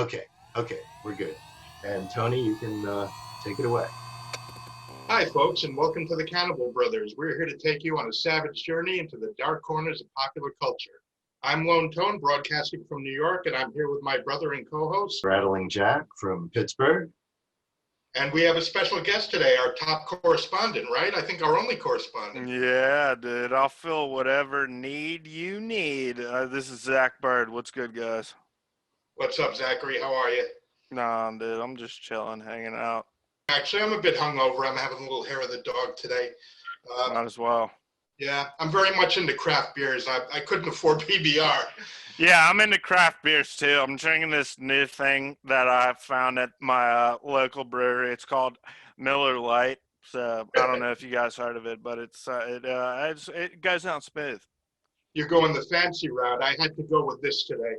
Okay, okay, we're good. And Tony, you can take it away. Hi, folks, and welcome to the Cannibal Brothers. We're here to take you on a savage journey into the dark corners of popular culture. I'm Lone Tone, broadcasting from New York, and I'm here with my brother and co-host, Rattling Jack from Pittsburgh. and we have a special guest today, our top correspondent, right? I think our only correspondent. Yeah, dude. I'll fill whatever need you need. This is Zach Bird. What's good, guys? What's up, Zachary? How are you? Nah, dude. I'm just chilling, hanging out. Actually, I'm a bit hungover. I'm having a little hair of the dog today. Might as well. Yeah, I'm very much into craft beers. I couldn't afford PBR. Yeah, I'm into craft beers too. I'm drinking this new thing that I found at my local brewery. It's called Miller Lite. So I don't know if you guys heard of it, but it goes down smooth. You're going the fancy route. I had to go with this today.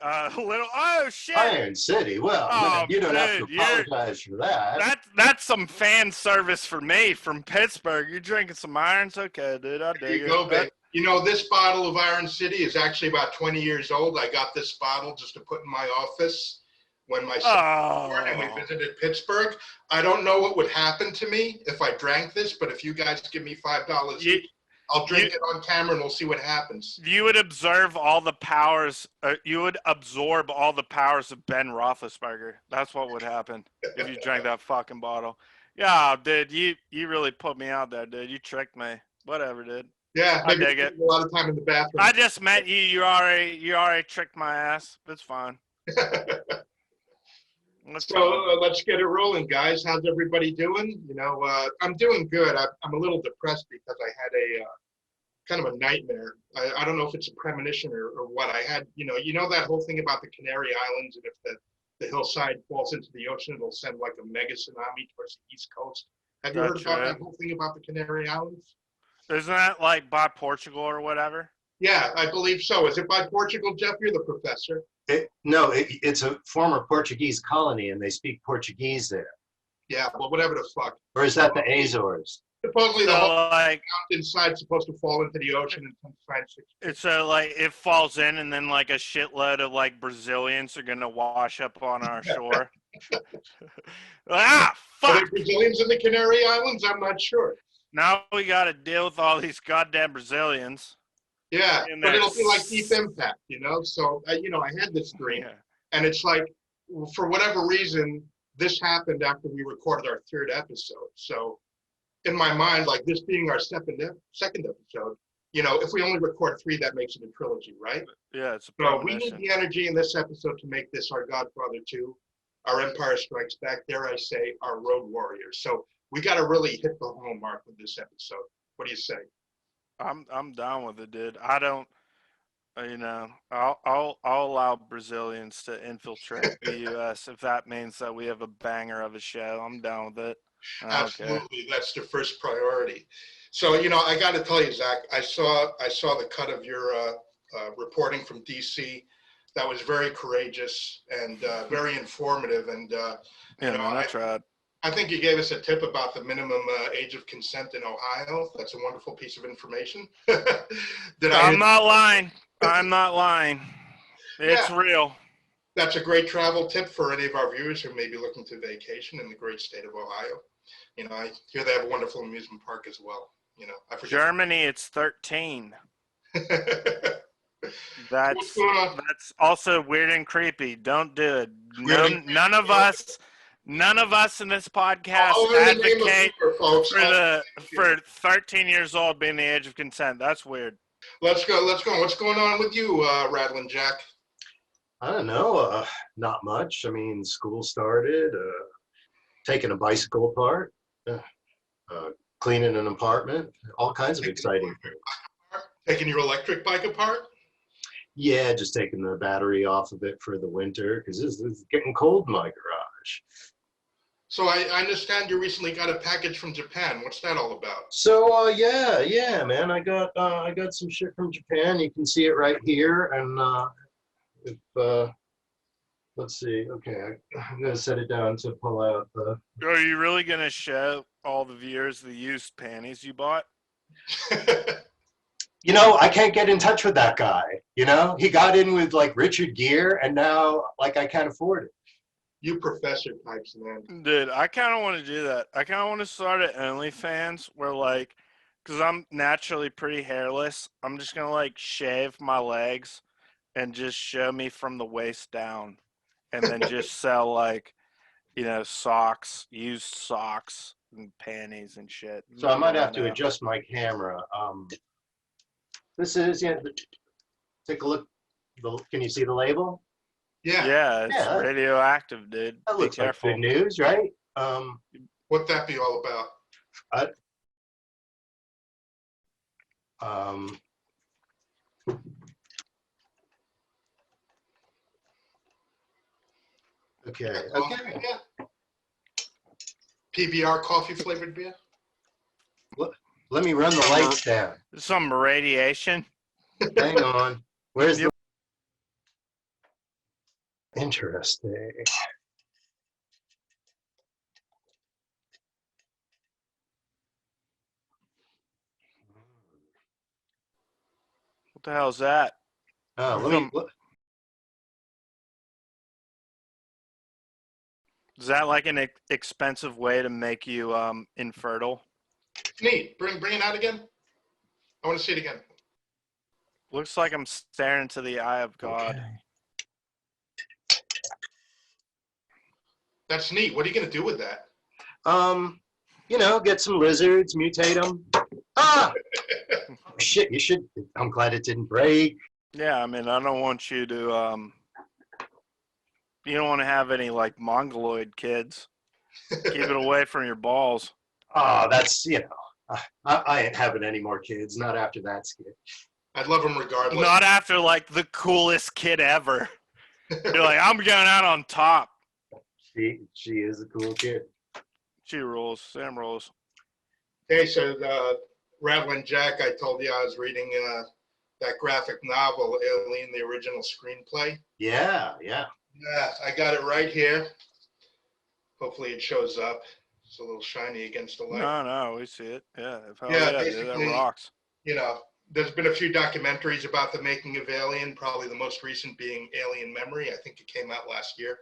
Oh shit! Iron City. Well, Oh, you don't have to dude, apologize for that. That's some fan service for me from Pittsburgh. You drinking some irons? Okay, dude. I There dig you go, it. babe. You know, this bottle of Iron City is actually about 20 years old. I got this bottle just to put in my office when my son was born and we visited Pittsburgh. I don't know what would happen to me if I drank this, but if you guys give me $5 each, I'll drink it on camera and we'll see what happens. You would observe all the powers. You would absorb all the powers of Ben Roethlisberger. That's what would happen if you drank that fucking bottle. Yeah, dude, you really put me out there, dude. You tricked me. Whatever, dude. Yeah, I dig it. A lot of time in the bathroom. I just met you. You already tricked my ass. It's fine. Let's get it rolling, guys. How's everybody doing? You know, I'm doing good. I'm a little depressed because I had a kind of a nightmare. I don't know if it's a premonition or what. I had, you know that whole thing about the Canary Islands, and if the hillside falls into the ocean, it'll send like a mega tsunami towards the East Coast. Have you heard about that whole thing about the Canary Islands? Isn't that like by Portugal or whatever? Yeah, I believe so. Is it by Portugal, Jeff? You're the professor. It's a former Portuguese colony, and they speak Portuguese there. Yeah, well, whatever the fuck. Or is that the Azores? Supposedly the whole inside is supposed to fall into the ocean in some science fiction. It's like it falls in, and then like a shitload of like Brazilians are gonna wash up on our shore. Fuck! Are there Brazilians in the Canary Islands? I'm not sure. Now we got to deal with all these goddamn Brazilians. Yeah, but it'll be like Deep Impact, you know? So, I had this dream, and it's like, for whatever reason, this happened after we recorded our third episode. So, in my mind, like this being our second episode, if we only record 3, that makes it a trilogy, right? Yeah, it's a So we need the energy in this episode to make this our Godfather 2, our Empire Strikes Back, dare I say, our Road Warriors. So we got to really hit the home mark with this episode. What do you say? I'm down with it, dude. I don't, I'll allow Brazilians to infiltrate the U.S. if that means that we have a banger of a show. I'm down with it. Absolutely, that's the first priority. So I got to tell you, Zach, I saw the cut of your reporting from DC. That was very courageous and very informative. And I tried. I think you gave us a tip about the minimum age of consent in Ohio. That's a wonderful piece of information. I'm not lying. I'm not lying. It's real. That's a great travel tip for any of our viewers who may be looking to vacation in the great state of Ohio. I hear they have a wonderful amusement park as well. Germany, it's 13. That's also weird and creepy. Don't do it. None of us in this podcast advocate for 13 years old being the age of consent. That's weird. Let's go. What's going on with you, Rattling Jack? I don't know. Not much. I mean, school started, taking a bicycle apart, cleaning an apartment, all kinds of exciting things. Taking your electric bike apart? Yeah, just taking the battery off of it for the winter because it's getting cold in my garage. So I understand you recently got a package from Japan. What's that all about? So yeah, man, I got some shit from Japan. You can see it right here, and let's see. Okay, I'm gonna set it down to pull out the. Are you really gonna show all the viewers the used panties you bought? You know, I can't get in touch with that guy. You know, he got in with like Richard Gere, and now like I can't afford it. You professor types, man. Dude, I kind of want to do that. I kind of want to start an OnlyFans where, like, because I'm naturally pretty hairless, I'm just going to, like, shave my legs and just show me from the waist down. And then just sell, like, you know, socks, used socks and panties and shit. So I might have to adjust my camera. This is, yeah, take a look. Can you see the label? Yeah, it's Yeah. radioactive, dude. That Be looks like careful. good news, right? What'd that be all about? Okay. PBR coffee flavored beer? Let me run the lights down. Some radiation. Hang on. Where's the... Interesting. What the hell is that? Is that like an expensive way to make you infertile? Neat. Bring it out again. I want to see it again. Looks like I'm staring into the eye of God. Okay. That's neat. What are you going to do with that? You know, get some lizards, mutate them. Ah! Oh, shit, you should. I'm glad it didn't break. Yeah, I mean, I don't want you to, you don't want to have any, like, mongoloid kids. Keep it away from your balls. Oh, that's, you know, I ain't having any more kids, not after that skit. I'd love them regardless. Not after, like, the coolest kid ever. You're like, I'm going out on top. She is a cool kid. She rules. Sam rules. Hey, so Rattling Jack, I told you I was reading that graphic novel, Alien, the original screenplay. Yeah. Yeah, I got it right here. Hopefully it shows up. It's a little shiny against the light. No, we see it. Yeah. Basically, that rocks. You know, there's been a few documentaries about the making of Alien, probably the most recent being Alien Memory. I think it came out last year,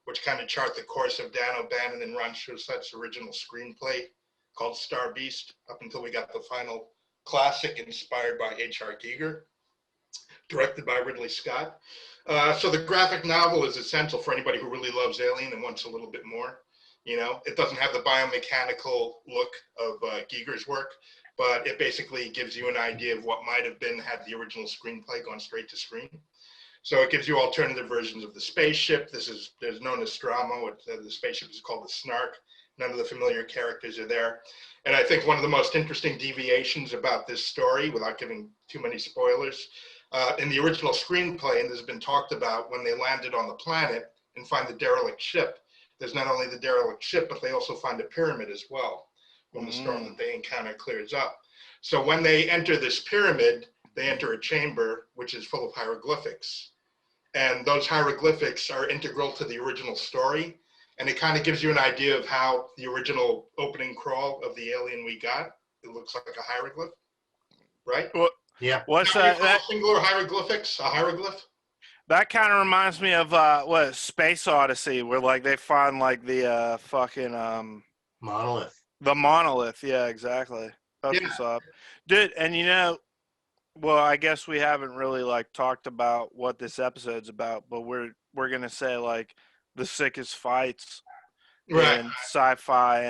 which kind of chart the course of Dan O'Bannon and Ron Shushart's original screenplay called Star Beast, up until we got the final classic inspired by H.R. Giger, directed by Ridley Scott. So the graphic novel is essential for anybody who really loves Alien and wants a little bit more. You know, it doesn't have the biomechanical look of Giger's work, but it basically gives you an idea of what might have been had the original screenplay gone straight to screen. So it gives you alternative versions of the spaceship. There's no Nostromo. The spaceship is called the Snark. None of the familiar characters are there. And I think one of the most interesting deviations about this story, without giving too many spoilers, in the original screenplay, and this has been talked about, when they landed on the planet and find the derelict ship, there's not only the derelict ship, but they also find a pyramid as well when the storm that they encounter clears up. So when they enter this pyramid, they enter a chamber which is full of hieroglyphics. And those hieroglyphics are integral to the original story. And it kind of gives you an idea of how the original opening crawl of the alien we got, it looks like a hieroglyph, right? Well, Yeah. What's that? Singular hieroglyphics, a hieroglyph? That kind of reminds me of what Space Odyssey, where like they find like the fucking Monolith. the monolith. Yeah, exactly. That's what's up, dude. And you know, well, I guess we haven't really like talked about what this episode's about, but we're gonna say like the sickest fights in sci-fi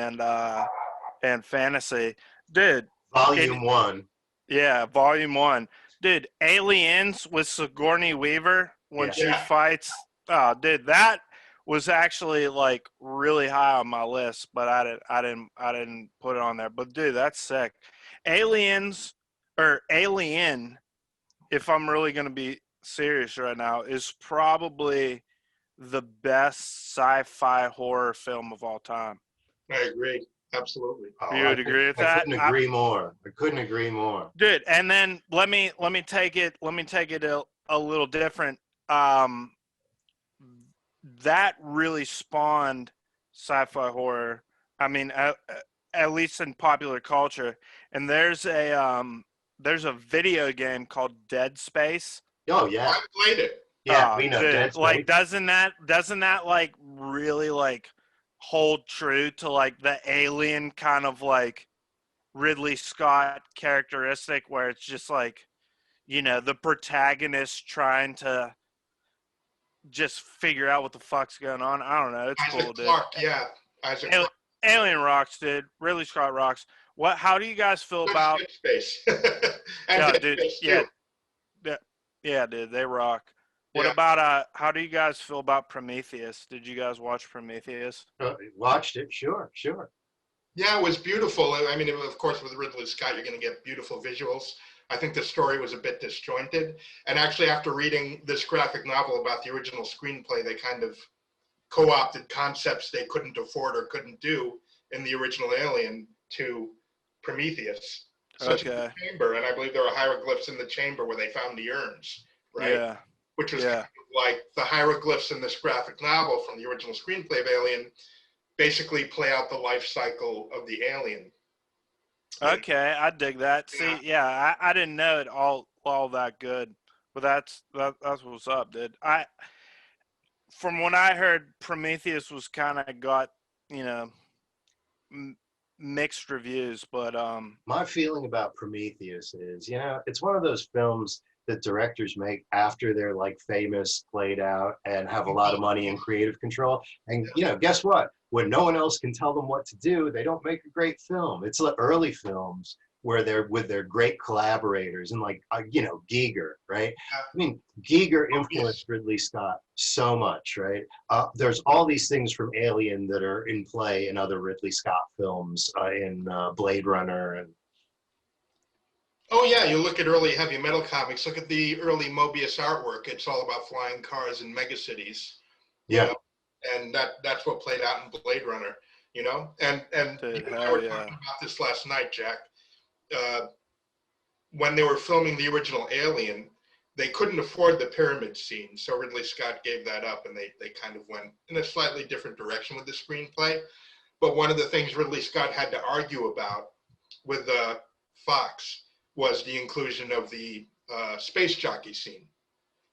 and fantasy, dude. Volume 1. Yeah, volume 1. Dude, Aliens with Sigourney Weaver when she fights. Oh, dude, that was actually like really high on my list, but I didn't put it on there. But dude, that's sick. Aliens or Alien, if I'm really gonna be serious right now, is probably the best sci-fi horror film of all time. I agree. Absolutely. You would agree with that? I couldn't agree more. I couldn't agree more. Dude, and then let me take it a little different. That really spawned sci-fi horror. I mean, at least in popular culture. And there's there's a video game called Dead Space. Oh yeah, I played it. yeah, we know Dude, Dead Space. like doesn't that like really like hold true to like the alien kind of like Ridley Scott characteristic where it's just like, you know, the protagonist trying to just figure out what the fuck's going on. I don't know. It's Isaac cool, dude. Clarke, yeah. Isaac Clarke. Alien rocks, dude. Ridley Scott rocks. How do you guys feel about Dead Space. and yeah, Dead dude, Space yeah, too. yeah, dude, they rock. What Yeah. about how do you guys feel about Prometheus? Did you guys watch Prometheus? Watched it, sure. Yeah, it was beautiful. I mean, of course, with Ridley Scott, you're going to get beautiful visuals. I think the story was a bit disjointed. And actually, after reading this graphic novel about the original screenplay, they kind of co-opted concepts they couldn't afford or couldn't do in the original Alien to Prometheus. Such a chamber, and I believe there were hieroglyphs in the chamber where they found the urns, right? Yeah. Which was kind of like the hieroglyphs in this graphic novel from the original screenplay of Alien basically play out the life cycle of the alien. Okay, I dig that. See, yeah, I didn't know it all that good, but that's what's up, dude. From what I heard, Prometheus was kind of got, you know, mixed reviews, but My feeling about Prometheus is, you know, it's one of those films that directors make after they're like famous, played out, and have a lot of money and creative control. And you know, guess what? When no one else can tell them what to do, they don't make a great film. It's the early films where they're with their great collaborators and like, you know, Giger, right? I mean, Giger influenced Ridley Scott so much, right? There's all these things from Alien that are in play in other Ridley Scott films, in Blade Runner and Oh yeah, you look at early heavy metal comics, look at the early Mobius artwork. It's all about flying cars in megacities. yeah. You know? And that's what played out in Blade Runner, you know? And Dude, you and I were talking about this last night, Jack. When they were filming the original Alien, they couldn't afford the pyramid scene, so Ridley Scott gave that up, and they kind of went in a slightly different direction with the screenplay. But one of the things Ridley Scott had to argue about with Fox was the inclusion of the space jockey scene,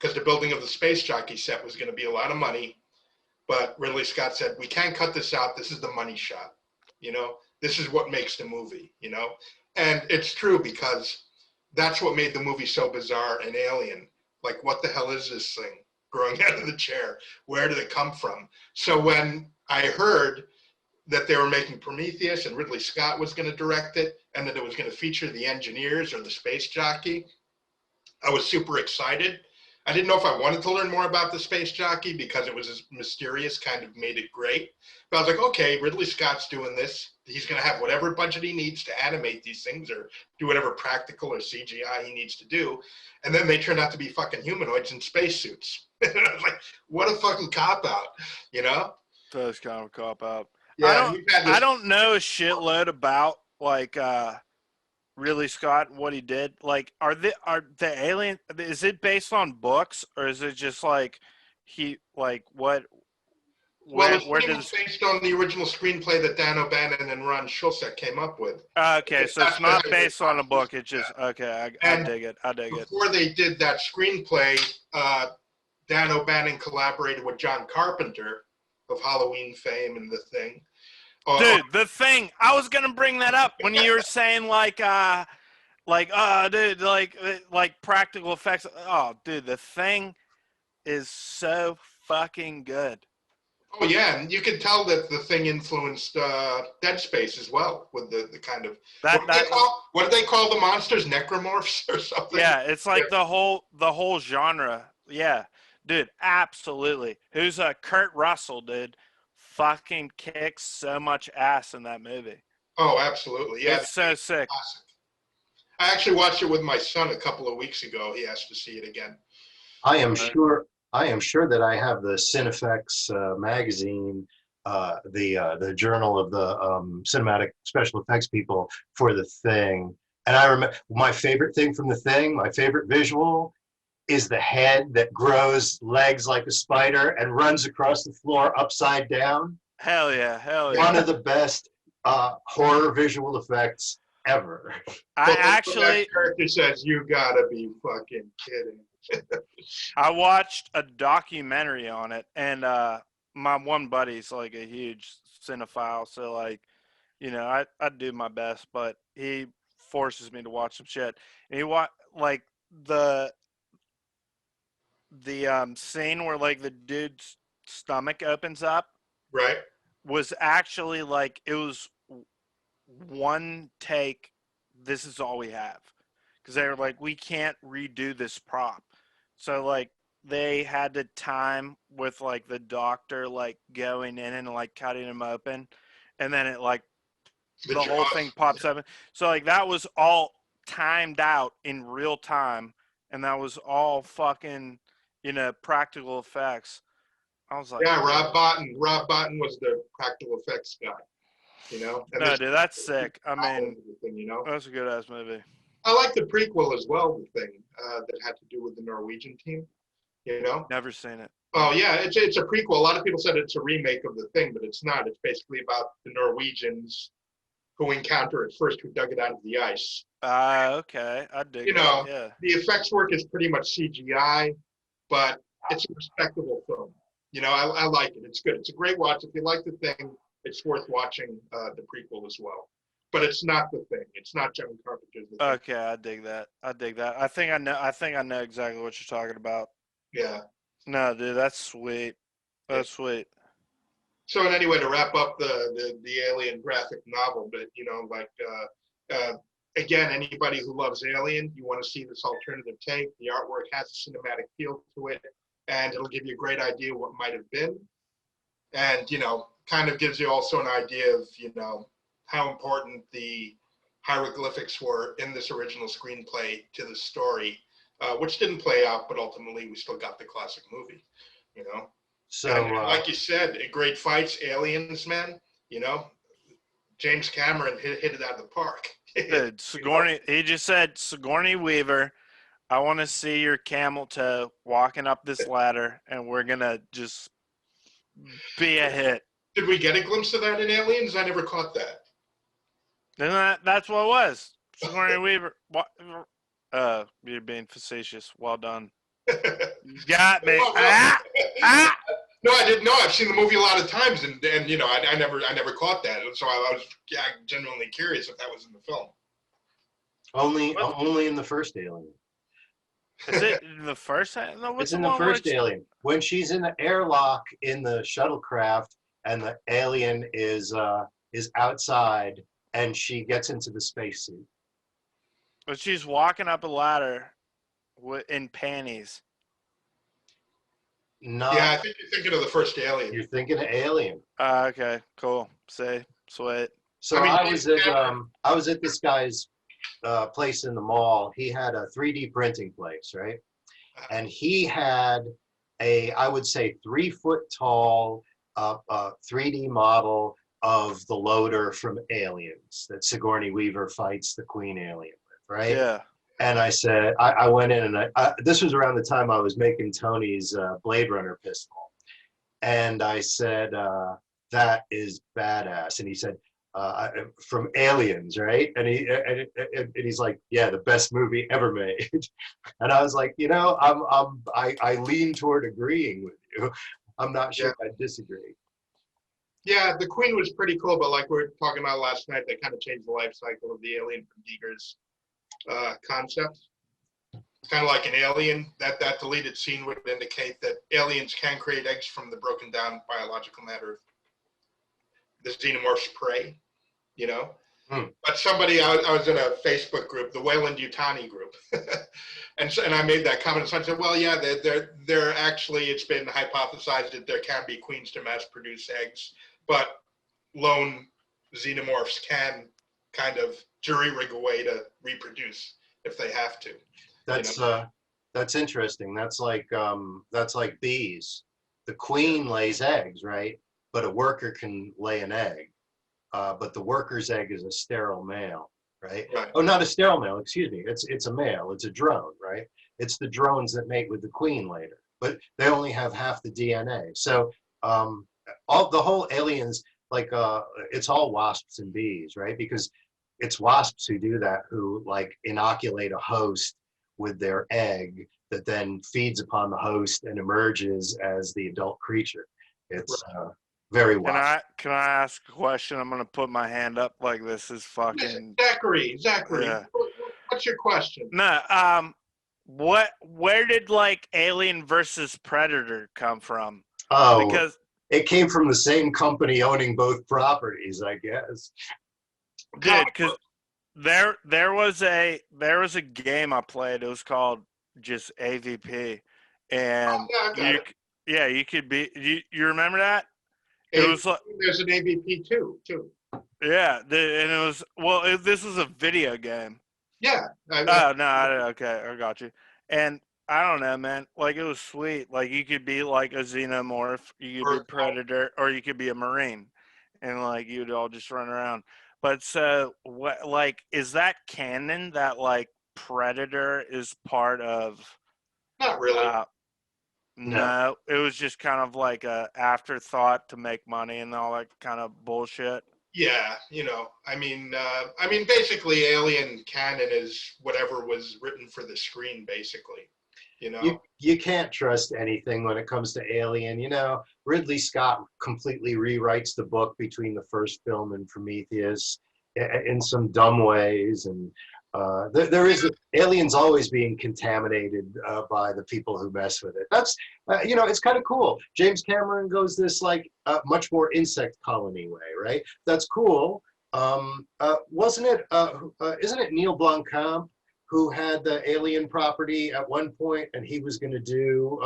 because the building of the space jockey set was going to be a lot of money. But Ridley Scott said, we can't cut this out. This is the money shot. You know, this is what makes the movie, you know? And it's true, because that's what made the movie so bizarre and alien. Like, what the hell is this thing growing out of the chair? Where did it come from? So when I heard that they were making Prometheus and Ridley Scott was going to direct it, and that it was going to feature the engineers or the space jockey, I was super excited. I didn't know if I wanted to learn more about the space jockey because it was as mysterious, kind of made it great. But I was like, okay, Ridley Scott's doing this. He's going to have whatever budget he needs to animate these things or do whatever practical or CGI he needs to do. And then they turned out to be fucking humanoids in spacesuits. And I was like, what a fucking cop-out, you know? That's kind of a cop-out. Yeah, I don't know a shitload about, like, Ridley Scott, what he did. Like, are the alien, is it based on books, or is it just like where it's based on the original screenplay that Dan O'Bannon and Ron Shulsett came up with. Okay, so it's not based on a book. It's just okay. I dig it. Before they did that screenplay, Dan O'Bannon collaborated with John Carpenter of Halloween fame and The Thing. Dude, The Thing. I was gonna bring that up when you were saying like practical effects. Oh, dude, The Thing is so fucking good. Oh yeah, and you can tell that The Thing influenced Dead Space as well with the kind of what do they call the monsters? Necromorphs or something? Yeah, it's like the whole genre. Yeah, dude, absolutely. Who's Kurt Russell, dude? Fucking kicks so much ass in that movie. Oh, absolutely. Yeah, it's so sick. Classic. I actually watched it with my son a couple of weeks ago. He asked to see it again. I am sure that I have the Cinefex magazine, the journal of the cinematic special effects people for The Thing. And I remember my favorite thing from The Thing, my favorite visual is the head that grows legs like a spider and runs across the floor upside down. Hell yeah. One of the best horror visual effects ever. I actually that character says, "You gotta be fucking kidding." I watched a documentary on it, and my one buddy's like a huge cinephile, so like, you know, I do my best, but he forces me to watch some shit. And he like the scene where like the dude's stomach opens up Right. was actually like it was one take. This is all we have, because they were like, we can't redo this prop, so like they had to time with like the doctor like going in and like cutting him open, and then it like the whole thing pops up. So like that was all timed out in real time, and that was all fucking, you know, practical effects. I was like, Yeah, Rob Botton. Rob Botton was the practical effects guy. You know. And no, dude, that's sick. I mean, you know, that's a good ass movie. I like the prequel as well. The thing that had to do with the Norwegian team. You know. Never seen it. Oh yeah, it's a prequel. A lot of people said it's a remake of the thing, but it's not. It's basically about the Norwegians who encounter it first, who dug it out of the ice. Okay, I dig. You know, that, yeah. the effects work is pretty much CGI, but it's a respectable film. You know, I like it. It's good. It's a great watch. If you like the thing, it's worth watching the prequel as well. But it's not the thing. It's not John Carpenter's The Thing. Okay, I dig that. I dig that. I think I know exactly what you're talking about. Yeah. No, dude, that's sweet. That's sweet. So, and anyway, to wrap up the Alien graphic novel, but you know, like again, anybody who loves Alien, you want to see this alternative take. The artwork has a cinematic feel to it, and it'll give you a great idea what might have been, and you know, kind of gives you also an idea of, you know, how important the hieroglyphics were in this original screenplay to the story, which didn't play out, but ultimately we still got the classic movie, you know. So, and like you said, great fights, aliens, man. You know, James Cameron hit it out of the park. Dude, Sigourney, he just said, Sigourney Weaver, I want to see your camel toe walking up this ladder, and we're going to just be a hit. Did we get a glimpse of that in Aliens? I never caught that. And that's what it was. Sigourney Weaver. You're being facetious. Well done. You got me. No, I didn't know. I've seen the movie a lot of times, and you know, I never caught that. So I was genuinely curious if that was in the film. Only in the first Alien. Is it in the first? No, it's in the first Alien. When she's in the airlock in the shuttlecraft, and the alien is outside, and she gets into the spacesuit. But she's walking up a ladder in panties. No. Yeah, I think you're thinking of the first Alien. You're thinking of Alien. Okay, cool. Say, sweet. So I was at this guy's place in the mall. He had a 3D printing place, right? And he had I would say 3 foot tall 3D model of the loader from Aliens that Sigourney Weaver fights the Queen Alien with, right? Yeah. And I said, I went in and this was around the time I was making Tony's Blade Runner pistol. And I said, that is badass. And he said, from Aliens, right? And he's like, yeah, the best movie ever made. And I was like, you know, I lean toward agreeing with you. I'm not sure I disagree. Yeah, the Queen was pretty cool, but like we were talking about last night, they kind of changed the life cycle of the alien from Giger's concept. Kind of like an alien, that deleted scene would indicate that aliens can create eggs from the broken down biological matter of the xenomorph's prey, you know? But somebody, I was in a Facebook group, the Weyland-Yutani group, and I made that comment. So I said, well, yeah, they're actually, it's been hypothesized that there can be queens to mass produce eggs, but lone xenomorphs can kind of jury rig a way to reproduce if they have to. That's interesting. That's like bees. The queen lays eggs, right? But a worker can lay an egg. But the worker's egg is a sterile male, right? Oh, not a sterile male, excuse me. It's a male. It's a drone, right? It's the drones that mate with the queen later, but they only have half the DNA. So the whole aliens, like it's all wasps and bees, right? Because it's wasps who do that, who like inoculate a host with their egg that then feeds upon the host and emerges as the adult creature. It's very wasp. Can I ask a question? I'm gonna put my hand up like this is fucking Zachary. yeah. What's your question? No, where did like Alien versus Predator come from? Oh, Because it came from the same company owning both properties, I guess. dude, because there was a game I played. It was called just AVP, and you could be you remember that? It was like there's an AVP too. Yeah, and it was this was a video game. Yeah. Oh no, okay, I got you. And I don't know, man. Like it was sweet. Like you could be like a xenomorph, you could be predator, or you could be a marine, and like you'd all just run around. But so what? Like, is that canon that like Predator is part of? Not really. No, it was just kind of like a afterthought to make money and all that kind of bullshit. Yeah, basically, Alien canon is whatever was written for the screen, basically. You can't trust anything when it comes to Alien. Ridley Scott completely rewrites the book between the first film and Prometheus in some dumb ways, and there is Alien's always being contaminated by the people who mess with it. That's it's kind of cool. James Cameron goes this like much more insect colony way, right? That's cool. Wasn't it? Isn't it Neil Blomkamp who had the Alien property at one point, and he was going to do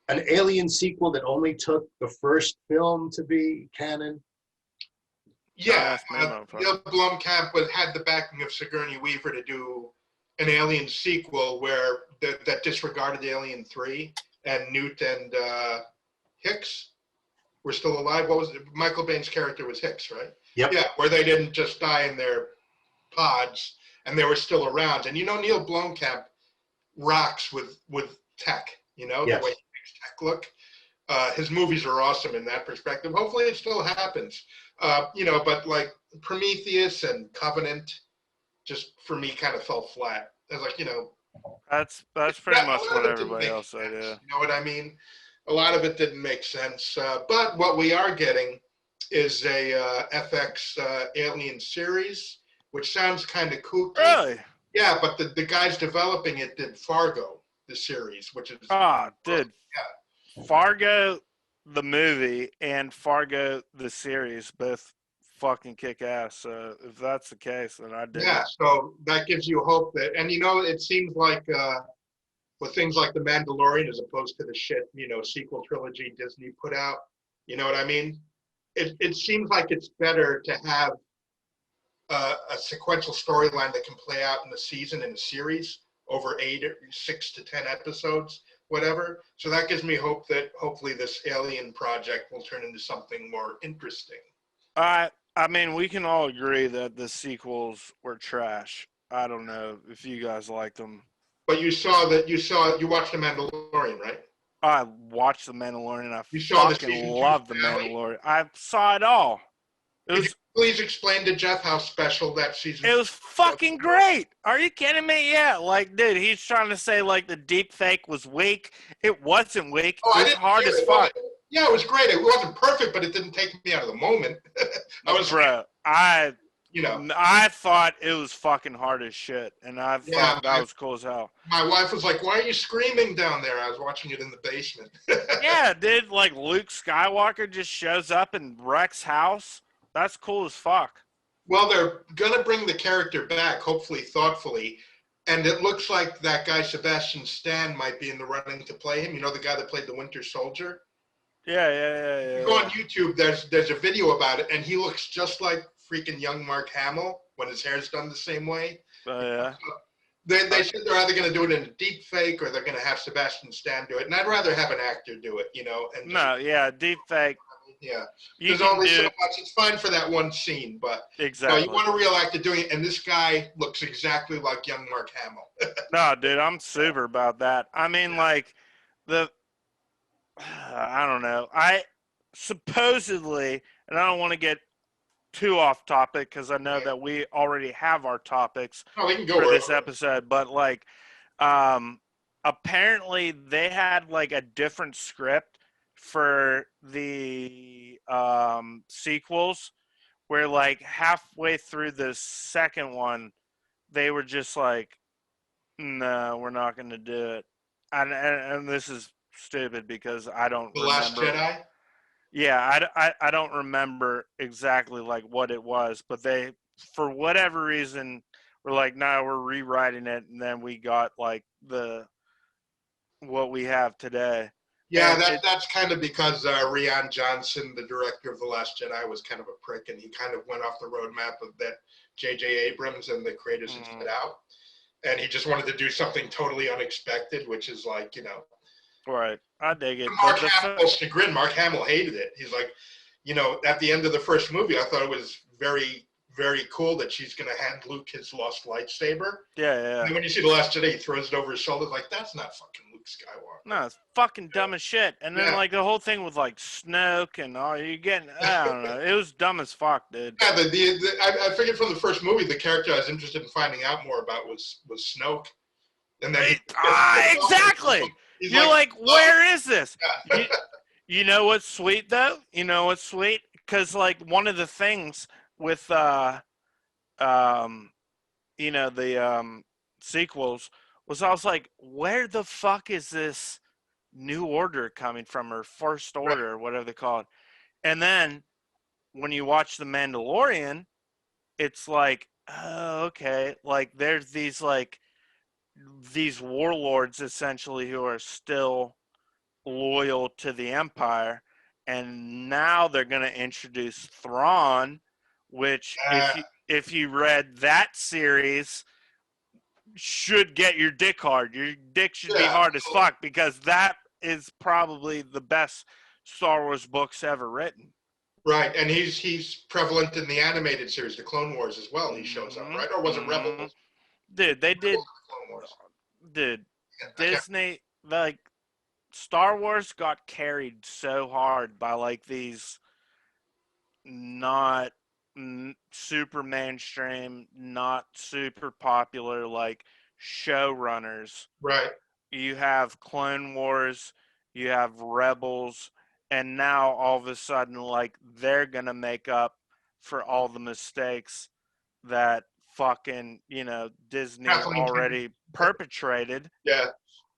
an Alien sequel that only took the first film to be canon? Yeah, Neil Blomkamp had the backing of Sigourney Weaver to do an Alien sequel where that disregarded Alien 3, and Newt and Hicks were still alive. What was it? Michael Baine's character was Hicks, right? Yep. Yeah, where they didn't just die in their pods and they were still around. And Neil Blomkamp rocks with tech, Yes. The way he makes tech look. His movies are awesome in that perspective. Hopefully it still happens. But like Prometheus and Covenant just for me kind of fell flat. I was like, that's pretty much what everybody else said. Yeah. You know what I mean? A lot of it didn't make sense. But what we are getting is a FX Alien series, which sounds kind of kooky. Really? Yeah, but the guys developing it did Fargo, the series, which is dude. Yeah. Fargo the movie and Fargo the series both fucking kick ass. So if that's the case, then I did. Yeah, so that gives you hope that, and it seems like with things like The Mandalorian, as opposed to the shit sequel trilogy Disney put out, you know what I mean? It seems like it's better to have a sequential storyline that can play out in a season, in a series, over 6 to 10 episodes, whatever. So that gives me hope that hopefully this Alien project will turn into something more interesting. I mean, we can all agree that the sequels were trash. I don't know if you guys liked them. But you watched The Mandalorian, right? I watched The Mandalorian. I fucking loved The Mandalorian. I saw it all. Could you please explain to Jeff how special that season was? It was fucking great. Are you kidding me? Yeah, like, dude, he's trying to say, like, the deep fake was weak. It wasn't weak. It was hard as fuck. Yeah, it was great. It wasn't perfect, but it didn't take me out of the moment. I thought it was fucking hard as shit, and I thought that was cool as hell. My wife was like, "Why are you screaming down there?" I was watching it in the basement. Yeah, dude, like Luke Skywalker just shows up in Rex's house. That's cool as fuck. Well, they're gonna bring the character back, hopefully thoughtfully, and it looks like that guy Sebastian Stan might be in the running to play him. The guy that played the Winter Soldier. Yeah. You go on YouTube. There's a video about it, and he looks just like freaking young Mark Hamill when his hair's done the same way. Oh yeah. They said they're either going to do it in a deep fake or they're going to have Sebastian Stan do it, and I'd rather have an actor do it, And deep fake. Yeah, there's only so much. It's fine for that one scene, but exactly. You want a real actor doing it, and this guy looks exactly like young Mark Hamill. No, dude, I'm super about that. I mean, like I don't know. I supposedly, and I don't want to get too off topic because I know that we already have our topics Oh, we can go for this wherever. episode, but like, apparently they had like a different script for the sequels, where like halfway through the second one, they were just like, no, we're not going to do it. And this is stupid because I don't The Last remember. Jedi? Yeah, I don't remember exactly like what it was, but they, for whatever reason, were like, no, we're rewriting it, and then we got like what we have today. Yeah, And that's kind of because Rian Johnson, the director of The Last Jedi, was kind of a prick, and he kind of went off the roadmap of that J.J. Abrams and the creators had set out. And he just wanted to do something totally unexpected, which is like, right, I dig it. Mark Hamill's chagrin, Mark Hamill hated it. He's like, at the end of the first movie, I thought it was very, very cool that she's going to hand Luke his lost lightsaber. Yeah. And when you see The Last Jedi, he throws it over his shoulder, like, that's not fucking Luke Skywalker. No, it's fucking dumb as shit. And then like the whole thing with like Snoke and all you getting, I don't know, it was dumb as fuck, dude. Yeah, I figured from the first movie, the character I was interested in finding out more about was Snoke. And then exactly. You're like, where is this? Yeah. You know what's sweet though? You know what's sweet? Because like one of the things with the sequels was I was like, where the fuck is this New Order coming from, or First Order, or whatever they call it? And then when you watch The Mandalorian, it's like, oh, okay, like there's these warlords essentially who are still loyal to the Empire, and now they're going to introduce Thrawn, which if you read that series, should get your dick hard. Your dick should be hard as fuck, because that is probably the best Star Wars books ever written. Right, and he's prevalent in the animated series, the Clone Wars, as well. He shows up, right? Or was it Rebels? Dude, they did. Clone Wars. Dude, Disney, like, Star Wars got carried so hard by like these not super mainstream, not super popular like showrunners. Right. You have Clone Wars, you have Rebels, and now all of a sudden like they're gonna make up for all the mistakes that fucking Disney already perpetrated. Yeah.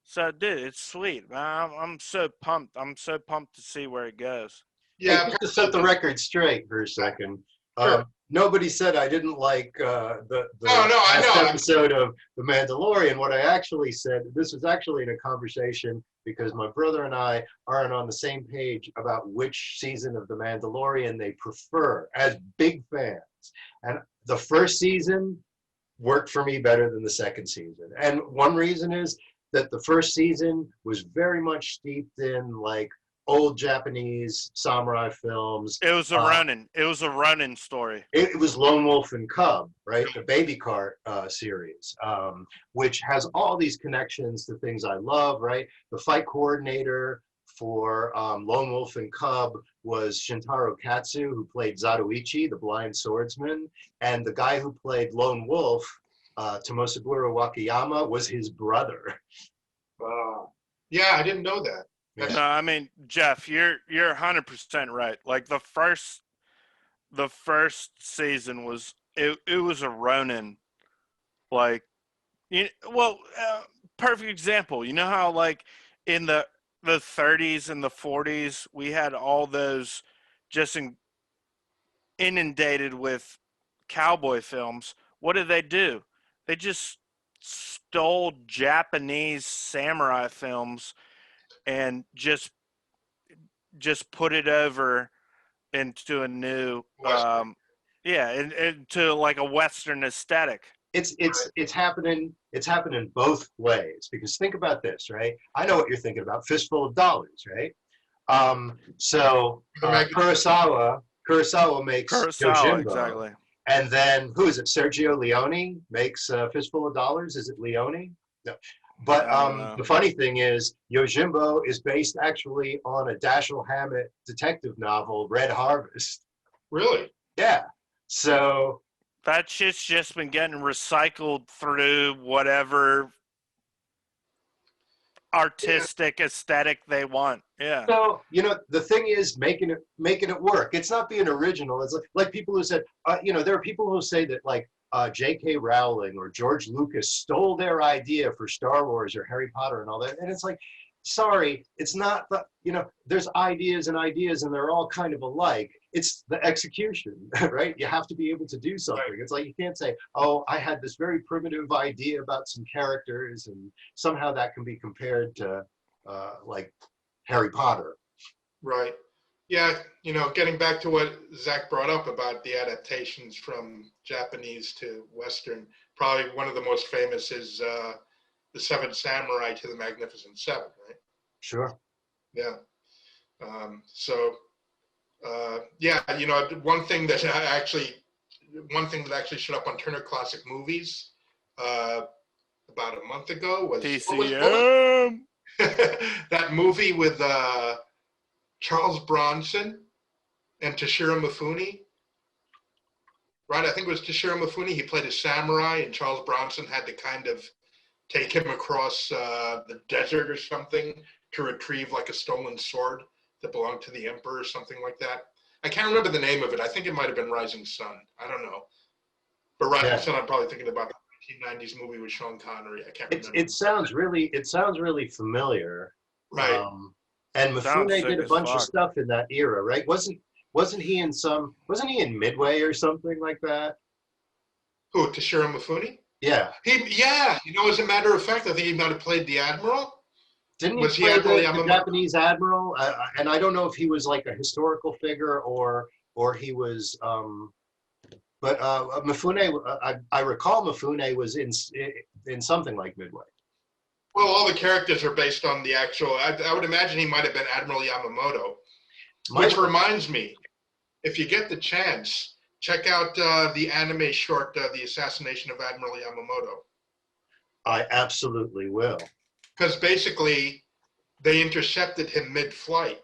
So, dude, it's sweet. I'm so pumped. I'm so pumped to see where it goes. Yeah, just to set the record straight for a second. Sure. Nobody said I didn't like the I know. episode of The Mandalorian. What I actually said, this was actually in a conversation because my brother and I aren't on the same page about which season of The Mandalorian they prefer as big fans. And the first season worked for me better than the second season. And one reason is that the first season was very much steeped in like old Japanese samurai films. It was a Ronin. It was a Ronin story. It was Lone Wolf and Cub, right? The Baby Cart series, which has all these connections to things I love, right? The fight coordinator for Lone Wolf and Cub was Shintaro Katsu, who played Zatoichi, the blind swordsman. And the guy who played Lone Wolf, Tomosaburo Wakayama, was his brother. Yeah, I didn't know that. No, I mean, Jeff, you're 100% right. Like the first season was it was a Ronin, like perfect example. You know how like in the 30s and the 40s we had all those just inundated with cowboy films. What did they do? They just stole Japanese samurai films and just put it over into a new into like a Western aesthetic. It's happening both ways, because think about this, right? I know what you're thinking about, Fistful of Dollars, right? Kurosawa makes Yojimbo, exactly. And then who is it? Sergio Leone makes Fistful of Dollars. Is it Leone? No. But the funny thing is, Yojimbo is based actually on a Dashiell Hammett detective novel, Red Harvest. Really? Yeah. So that shit's just been getting recycled through whatever artistic aesthetic they want. Yeah. So, the thing is making it work. It's not being original. It's like people who said, there are people who say that like J.K. Rowling or George Lucas stole their idea for Star Wars or Harry Potter and all that. And it's like, sorry, it's not the, there's ideas and ideas and they're all kind of alike. It's the execution, right? You have to be able to do something. Right. It's like, you can't say, oh, I had this very primitive idea about some characters and somehow that can be compared to like Harry Potter. Right. Yeah, getting back to what Zach brought up about the adaptations from Japanese to Western, probably one of the most famous is the Seventh Samurai to the Magnificent Seven, right? Sure. Yeah. Yeah, one thing that actually showed up on Turner Classic Movies about a month ago was TCM. That movie with Charles Bronson and Toshiro Mifune. Right, I think it was Toshiro Mifune. He played a samurai, and Charles Bronson had to kind of take him across the desert or something to retrieve like a stolen sword that belonged to the emperor or something like that. I can't remember the name of it. I think it might have been Rising Sun. I don't know. But Rising Sun, I'm probably thinking about the 1990s movie with Sean Connery. I can't remember. It sounds really familiar. Right. And Mifune did a bunch of stuff in that era, right? Wasn't he in Midway or something like that? Who, Toshiro Mifune? Yeah. As a matter of fact, I think he might have played the Admiral. Didn't he play the Japanese Admiral? And I don't know if he was like a historical figure or he was, but Mifune, I recall Mifune was in something like Midway. Well, all the characters are based on the actual, I would imagine he might have been Admiral Yamamoto, which reminds me, if you get the chance, check out the anime short, The Assassination of Admiral Yamamoto. I absolutely will. Because basically, they intercepted him mid-flight,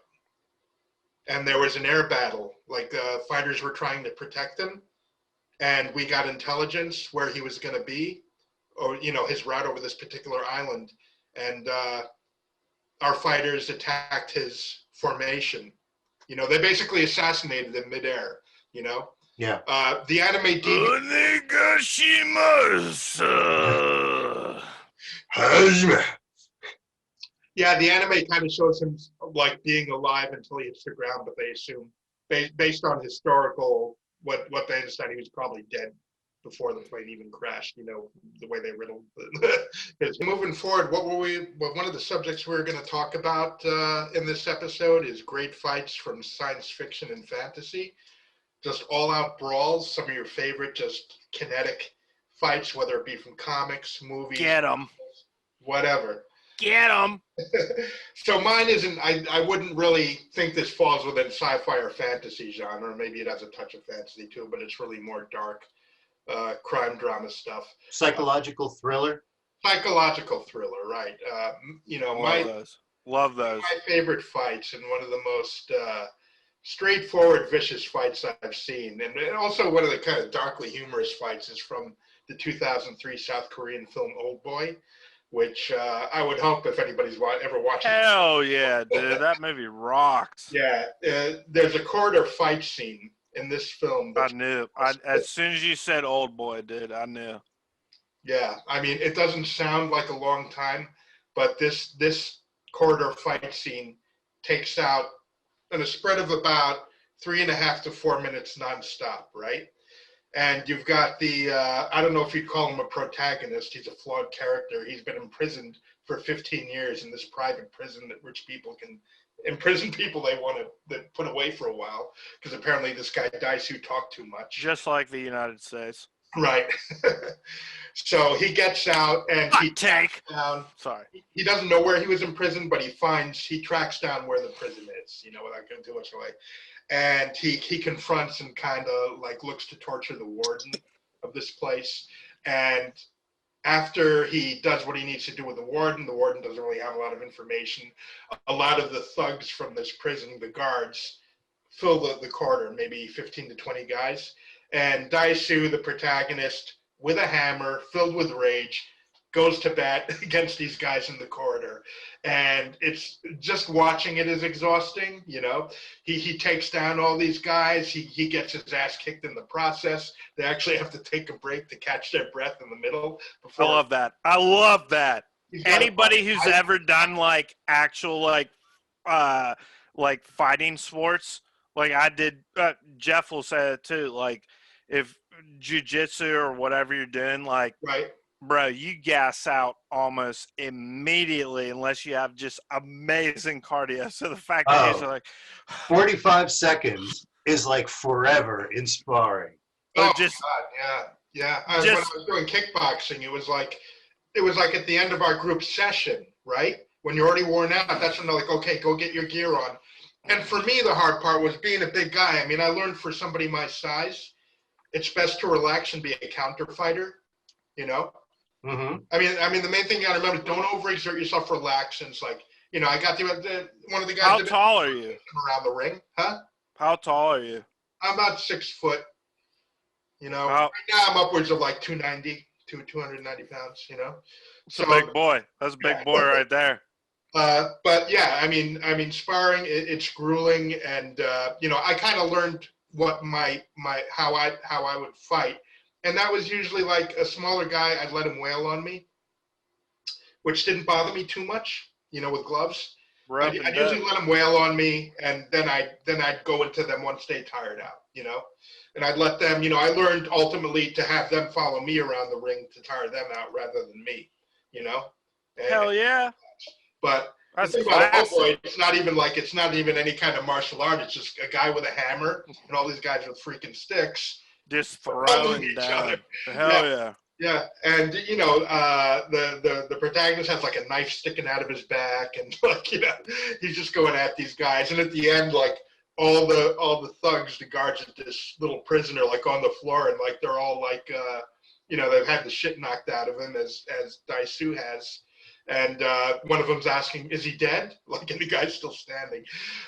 and there was an air battle. Like, fighters were trying to protect him, and we got intelligence where he was going to be, or, his route over this particular island, and our fighters attacked his formation. They basically assassinated him midair, Yeah. The anime Yeah, the anime kind of shows him like being alive until he hits the ground, but they assume, based on historical, what they understand, he was probably dead before the plane even crashed. The way they riddled. Moving forward, one of the subjects we're going to talk about in this episode is great fights from science fiction and fantasy. Just all-out brawls. Some of your favorite, just kinetic fights, whether it be from comics, movies, get them, whatever. Get them. So mine isn't. I wouldn't really think this falls within sci-fi or fantasy genre. Maybe it has a touch of fantasy too, but it's really more dark, crime drama stuff. Psychological thriller. Psychological thriller, right? Love those. My favorite fights and one of the most straightforward, vicious fights I've seen, and also one of the kind of darkly humorous fights is from the 2003 South Korean film Old Boy, which I would hope if anybody's ever watching. Hell yeah, dude, that movie rocked. Yeah, there's a corridor fight scene in this film. I knew. As soon as you said Old Boy, dude, I knew. Yeah, I mean, it doesn't sound like a long time, but this corridor fight scene takes out in a spread of about 3.5 to 4 minutes nonstop, right? And you've got the, I don't know if you'd call him a protagonist. He's a flawed character. He's been imprisoned for 15 years in this private prison that rich people can imprison people they want to put away for a while. Because apparently this guy Daisu talked too much. Just like the United States. Right. So he gets out and he tracks down. Sorry. He doesn't know where he was imprisoned, but he tracks down where the prison is, without giving too much away. And he confronts and kind of like looks to torture the warden of this place. And after he does what he needs to do with the warden doesn't really have a lot of information. A lot of the thugs from this prison, the guards, fill the corridor, maybe 15 to 20 guys. and Daisu, the protagonist, with a hammer, filled with rage, goes to bat against these guys in the corridor. And it's just watching it is exhausting, you know. He takes down all these guys. He gets his ass kicked in the process. They actually have to take a break to catch their breath in the middle. I love that. I love that. Anybody who's ever done like actual like fighting sports, like I did, Jeff will say it too. Like if jiu-jitsu or whatever you're doing, like, right, bro, you gas out almost immediately unless you have just amazing cardio. So the fact that you're like 45 seconds is like forever in sparring. Oh just, God, yeah. When I was doing kickboxing, it was like at the end of our group session, right? When you're already worn out, that's when they're like, okay, go get your gear on. And for me, the hard part was being a big guy. I mean, I learned for somebody my size, it's best to relax and be a counter fighter, you know? Mm-hmm. I mean, the main thing you got to remember: don't overexert yourself. Relax, and it's like, you know, I got one of the guys. How tall are you? Around the ring, huh? How tall are you? I'm about 6 foot. You know, right now I'm upwards of like 290 to 290 pounds. You know, so a big boy. That's a big boy right there. But yeah, I mean, sparring it's grueling, and you know, I kind of learned what how I would fight. And that was usually like a smaller guy, I'd let him wail on me, which didn't bother me too much, you know, with gloves. I'd usually let him wail on me, and then I'd go into them once they tired out, you know. And I'd let them, you know, I learned ultimately to have them follow me around the ring to tire them out rather than me, you know. And, hell yeah. But that's the thing about Hellboy, it's not even any kind of martial art. It's just a guy with a hammer and all these guys with freaking sticks. Just throwing each other. Hell yeah. Yeah, and you know, the protagonist has like a knife sticking out of his back, and like, you know, he's just going at these guys. And at the end, like all the thugs, the guards at this little prisoner, like on the floor, and like they're all like, you know, they've had the shit knocked out of them as Daisu has. And one of them's asking, "Is he dead?" Like, and the guy's still standing,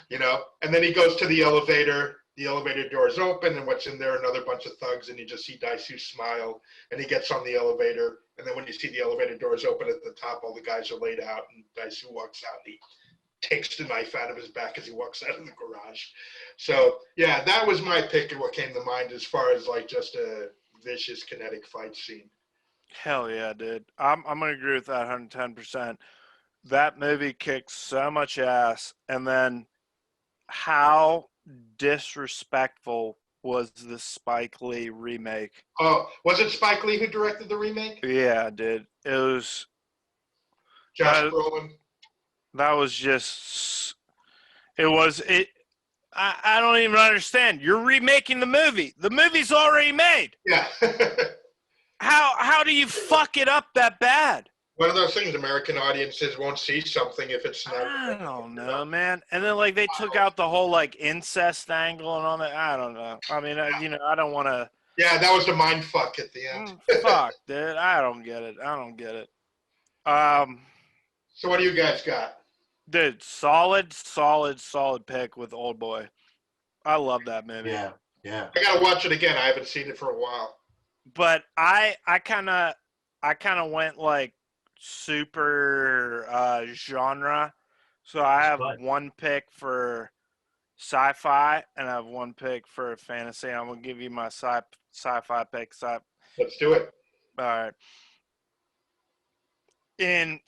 you know. And then he goes to the elevator. The elevator doors open, and what's in there? Another bunch of thugs, and you just see Daisu smile, and he gets on the elevator. And then when you see the elevator doors open at the top, all the guys are laid out, and Daisu walks out, and he takes the knife out of his back as he walks out of the garage. So, yeah, that was my pick of what came to mind as far as, like, just a vicious kinetic fight scene. Hell yeah, dude. I'm going to agree with that 110%. That movie kicks so much ass, and then how disrespectful was the Spike Lee remake? Oh, was it Spike Lee who directed the remake? Yeah, dude. It was Josh Brolin. That was just I don't even understand. You're remaking the movie. The movie's already made. Yeah. How do you fuck it up that bad? One of those things, American audiences won't see something if it's not. I don't know, man. And then, like, they took out the whole, like, incest angle and all that. I don't know. I mean, you know, I don't want to. Yeah, that was the mind fuck at the end. Fuck, dude. I don't get it. So what do you guys got? Dude, solid pick with Old Boy. I love that movie. Yeah. I got to watch it again. I haven't seen it for a while. But I kind of went, like, super genre. So I have one pick for sci-fi and I have one pick for fantasy. I'm gonna give you my sci-fi pick. Let's do it. All right. In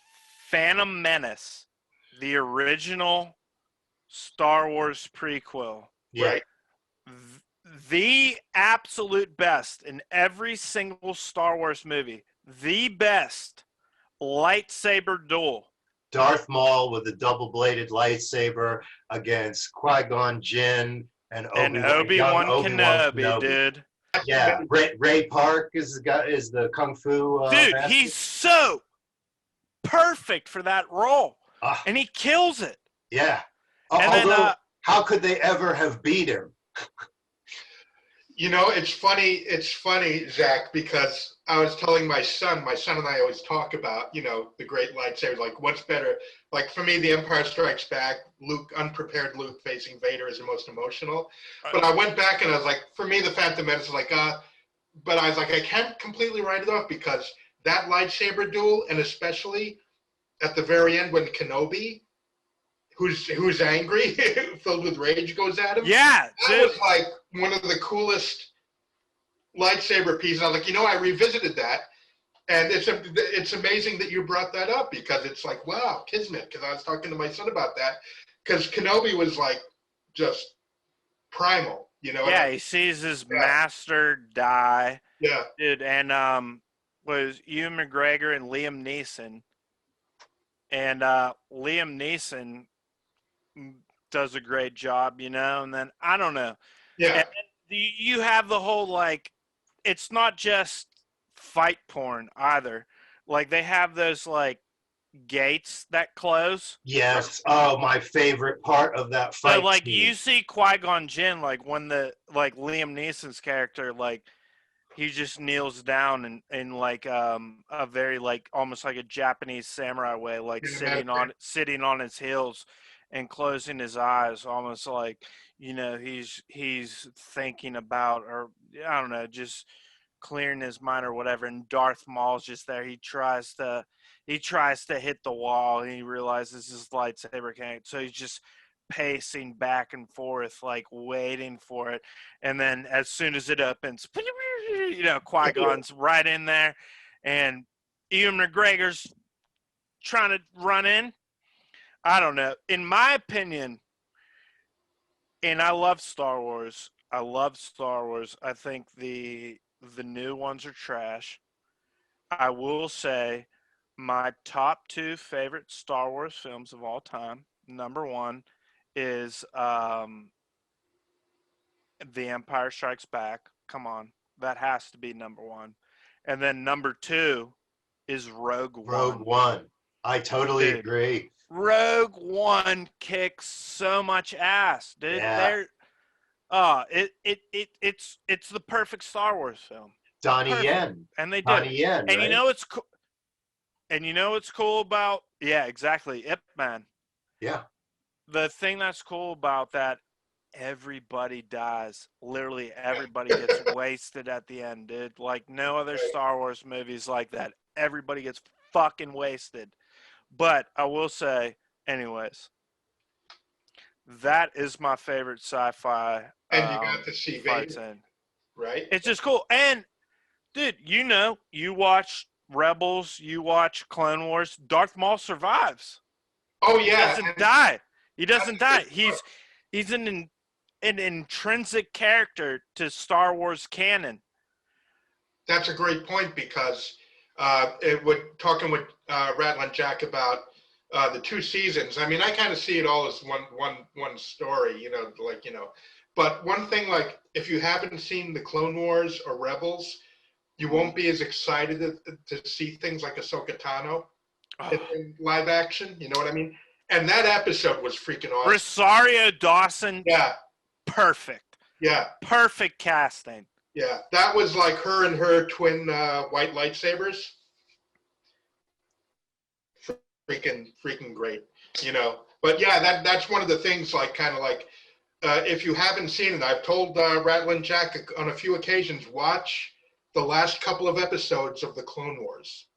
Phantom Menace, the original Star Wars prequel, right? The absolute best in every single Star Wars movie, the best lightsaber duel. Darth Maul with a double-bladed lightsaber against Qui-Gon Jinn and Obi-Wan Kenobi, dude. Yeah, Ray Park is the kung fu. Dude, master. He's so perfect for that role, and he kills it. Yeah. And then, how could they ever have beat him? You know, it's funny, Zach, because I was telling my son and I always talk about, the great lightsabers, like what's better. Like for me, The Empire Strikes Back, unprepared Luke facing Vader is the most emotional. But I went back and I was like, for me, the Phantom Menace is like, but I was like, I can't completely write it off because that lightsaber duel, and especially at the very end when Kenobi, who's angry, filled with rage, goes at him. Yeah, that was like one of the coolest lightsaber pieces. I was like, I revisited that, and it's amazing that you brought that up because it's like, wow, kismet. Because I was talking to my son about that because Kenobi was like just primal, Yeah, he sees his master die. Yeah, dude, and was Ewan McGregor and Liam Neeson, and Liam Neeson does a great job, and then I don't know. Yeah. And you have the whole, like, it's not just fight porn either. Like, they have those, like, gates that close. Yes. Oh, my favorite part of that fight. So, like, scene. you see Qui-Gon Jinn, like, when Liam Neeson's character, like, he just kneels down in like a very, like, almost like a Japanese samurai way, like sitting on his heels and closing his eyes, almost like, he's thinking about, or I don't know, just clearing his mind or whatever. And Darth Maul's just there. He tries to hit the wall, and he realizes his lightsaber can't. So he's just pacing back and forth, like waiting for it. And then as soon as it opens, Qui-Gon's right in there, and Ewan McGregor's trying to run in. I don't know. In my opinion, and I love Star Wars. I think the new ones are trash. I will say my top 2 favorite Star Wars films of all time. Number 1 is The Empire Strikes Back. Come on. That has to be number 1. And then number 2 is Rogue One. Rogue One. I totally agree. Rogue One kicks so much ass, dude. Yeah. It's the perfect Star Wars film. Donnie Yen. And they did. Donnie Yen, and right? you know what's cool about, yeah, exactly, Ip Man. Yeah. The thing that's cool about that, everybody dies. Literally everybody gets wasted at the end, dude. Like no other Star Wars movies like that. Everybody gets fucking wasted. But I will say, anyways, that is my favorite sci-fi. And you got to see fight Vader, scene. right? It's just cool. And dude, you watch Rebels, you watch Clone Wars. Darth Maul survives. Oh He yeah, doesn't die. He doesn't die. He's an intrinsic character to Star Wars canon. That's a great point because talking with Rattling Jack about the 2 seasons. I mean, I kind of see it all as one story, But one thing, like if you haven't seen the Clone Wars or Rebels, you won't be as excited to see things like Ahsoka Tano in live action. You know what I mean? And that episode was freaking awesome. Rosario Dawson. Yeah. Perfect. Yeah. Perfect casting. Yeah. That was like her and her twin white lightsabers. Freaking great, But yeah, that's one of the things, like kind of like if you haven't seen it, I've told Rattling Jack on a few occasions, watch the last couple of episodes of the Clone Wars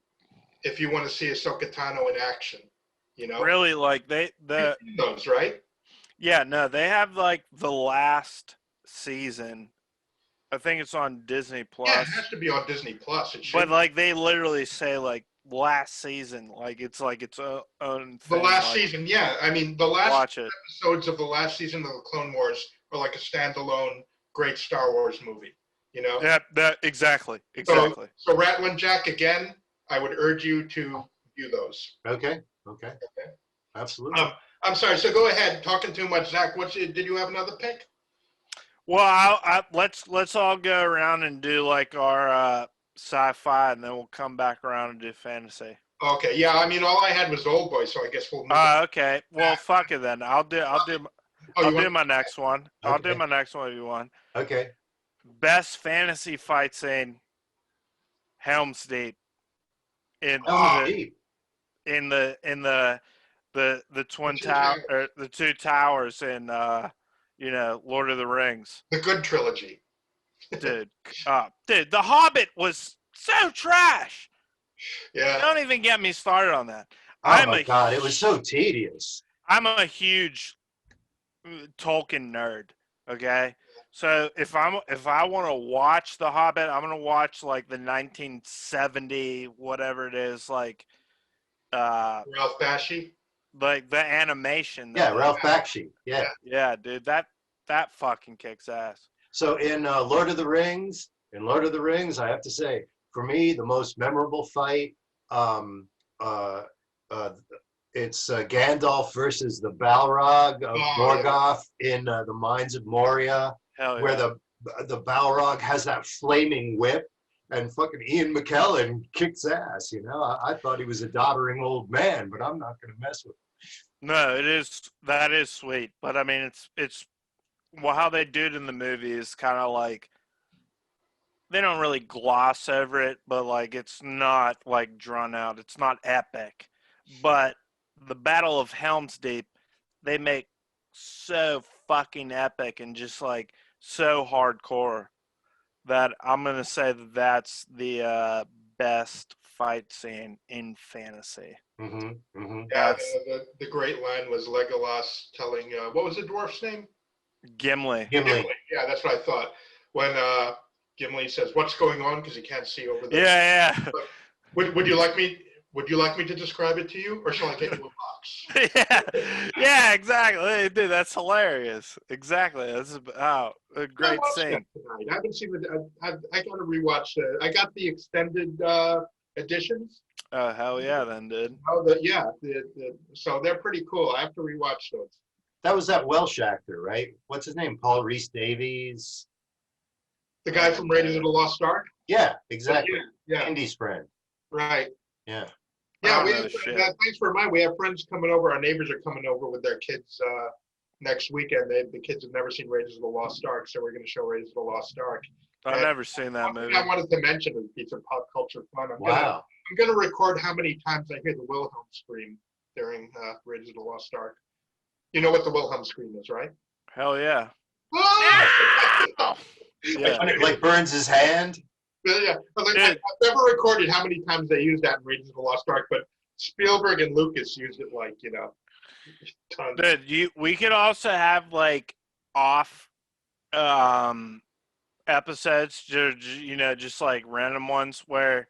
if you want to see Ahsoka Tano in action. Really, like those, right? Yeah, no, they have like the last season. I think it's on Disney Plus. Yeah, it has to be on Disney Plus. But like they literally say like last season, like it's its own thing. The last season, yeah. I mean, the last episodes of the last season of the Clone Wars are like a standalone great Star Wars movie. Yeah, exactly. So Rattling Jack, again, I would urge you to view those. Okay. Absolutely. I'm sorry. So go ahead. Talking too much, Zach. Did you have another pick? Well, let's all go around and do like our sci-fi, and then we'll come back around and do fantasy. Okay. Yeah. I mean, all I had was Old Boy, so I guess we'll. Okay. Well, fuck it then. I'll do my next one. Okay. I'll do my next one if you want. Okay. Best fantasy fight scene. Helm's Deep in Helm's the Deep. in the twin two tower towers. or the two towers in Lord of the Rings. The good trilogy. Dude, The Hobbit was so trash. Yeah. Don't even get me started on that. Oh my God, it was so tedious. I'm a huge Tolkien nerd. Okay, so if I want to watch The Hobbit, I'm gonna watch like the 1970 whatever it is, like Ralph Bakshi. like the animation. Yeah, Ralph Bakshi. Yeah. Yeah, dude, that fucking kicks ass. So in Lord of the Rings, I have to say, for me, the most memorable fight, it's Gandalf versus the Balrog of Morgoth in the Mines of Moria, where the Balrog has that flaming whip, and fucking Ian McKellen kicks ass. I thought he was a doddering old man, but I'm not gonna mess with him. No, that is sweet, but I mean, it's well, how they do it in the movie is kind of like they don't really gloss over it, but like it's not like drawn out. It's not epic, but the Battle of Helm's Deep, they make so fucking epic and just like so hardcore that I'm gonna say that's the best fight scene in fantasy. Mm-hmm, mm-hmm. Yeah, the great line was Legolas telling what was the dwarf's name? Gimli. Gimli. Yeah, that's what I thought. When Gimli says, "What's going on?" because he can't see over there. Yeah. Would you like me? Would you like me to describe it to you, or shall I get you a box? Yeah, exactly, dude. That's hilarious. Exactly. That's a great scene. I haven't seen it. I got to rewatch it. I got the extended editions. Oh hell yeah, then, dude. So they're pretty cool. I have to rewatch those. That was that Welsh actor, right? What's his name? Paul Rhys-Davies. The guy from Raiders of the Lost Ark. Yeah, exactly. Yeah. Andy's friend. Right. Yeah. Yeah. Thanks for reminding. We have friends coming over. Our neighbors are coming over with their kids next weekend. The kids have never seen Raiders of the Lost Ark, so we're going to show Raiders of the Lost Ark. I've never seen that movie. I wanted to mention is a piece of pop culture fun. Wow. I'm going to record how many times I hear the Wilhelm scream during Raiders of the Lost Ark. You know what the Wilhelm scream is, right? Hell yeah. Yeah. Like burns his hand. Yeah. I've never recorded how many times they used that in Raiders of the Lost Ark, but Spielberg and Lucas used it like, tons. Dude, we could also have like off episodes, just like random ones where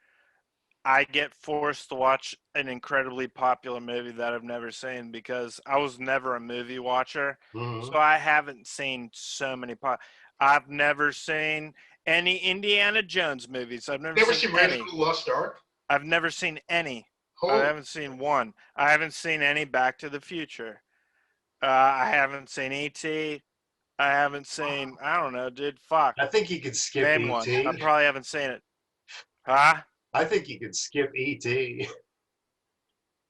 I get forced to watch an incredibly popular movie that I've never seen because I was never a movie watcher. Mm-hmm. So I haven't seen so many. I've never seen any Indiana Jones movies. I've never seen Raiders any. of the Lost Ark? I've never seen any. Oh. I haven't seen one. I haven't seen any Back to the Future. I haven't seen E.T. I haven't seen, I don't know, dude, fuck. I think you could skip Name E.T. one. I probably haven't seen it. Huh? I think you could skip E.T.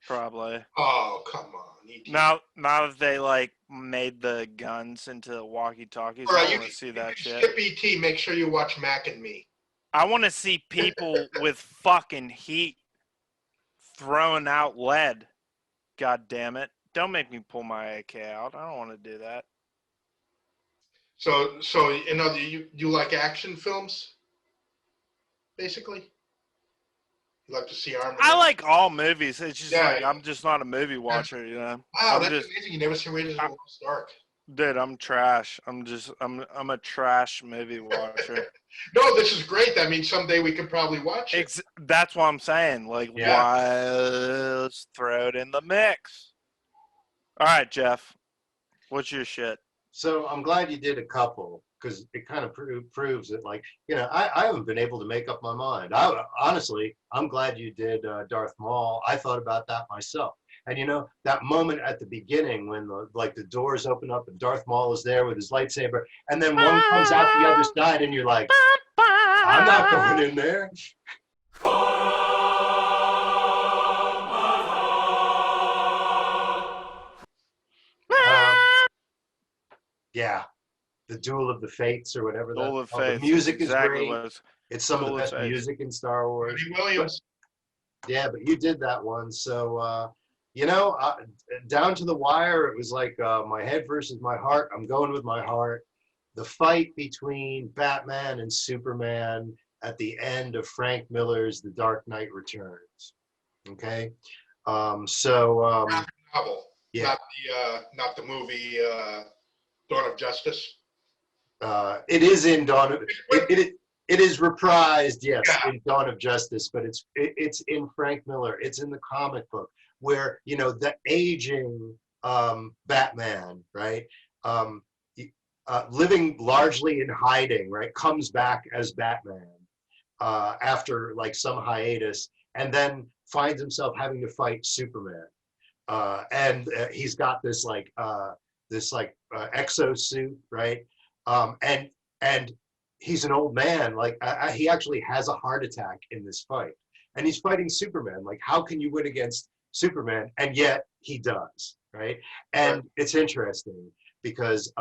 Probably. Oh, come on. E.T. Now that they like made the guns into walkie-talkies, right, I want to see that shit. Skip E.T. Make sure you watch Mac and Me. I want to see people with fucking heat throwing out lead. God damn it. Don't make me pull my AK out. I don't want to do that. So you like action films, basically? You like to see armor? I like all movies. It's just I'm just not a movie watcher, you know. Wow, that's amazing. You never seen Raiders of the Lost Ark. Dude, I'm trash. I'm a trash movie watcher. No, this is great. I mean, someday we could probably watch it. That's what I'm saying. Like, let's throw it in the mix. All right, Jeff. What's your shit? So I'm glad you did a couple because it kind of proves that, like, I haven't been able to make up my mind. Honestly, I'm glad you did Darth Maul. I thought about that myself. And that moment at the beginning when the doors open up and Darth Maul is there with his lightsaber, and then one comes out the other side, and you're like, I'm not going in there. Yeah, the Duel of the Fates or whatever. Duel of Fates. The music is exactly great. It's some of the Duel of best Fates. music in Star Wars. Eddie Williams. Yeah, but you did that one. So, down to the wire, it was like my head versus my heart. I'm going with my heart. The fight between Batman and Superman at the end of Frank Miller's The Dark Knight Returns. Okay. Graphic novel, yeah. not the movie Dawn of Justice. It is in Dawn of it is reprised, yes, Yeah. in Dawn of Justice, but it's in Frank Miller. It's in the comic book where the aging Batman, right, living largely in hiding, right, comes back as Batman after like some hiatus, and then finds himself having to fight Superman, and he's got this exosuit, right, and he's an old man. Like he actually has a heart attack in this fight, and he's fighting Superman. Like, how can you win against Superman? And yet he does, right? And it's interesting because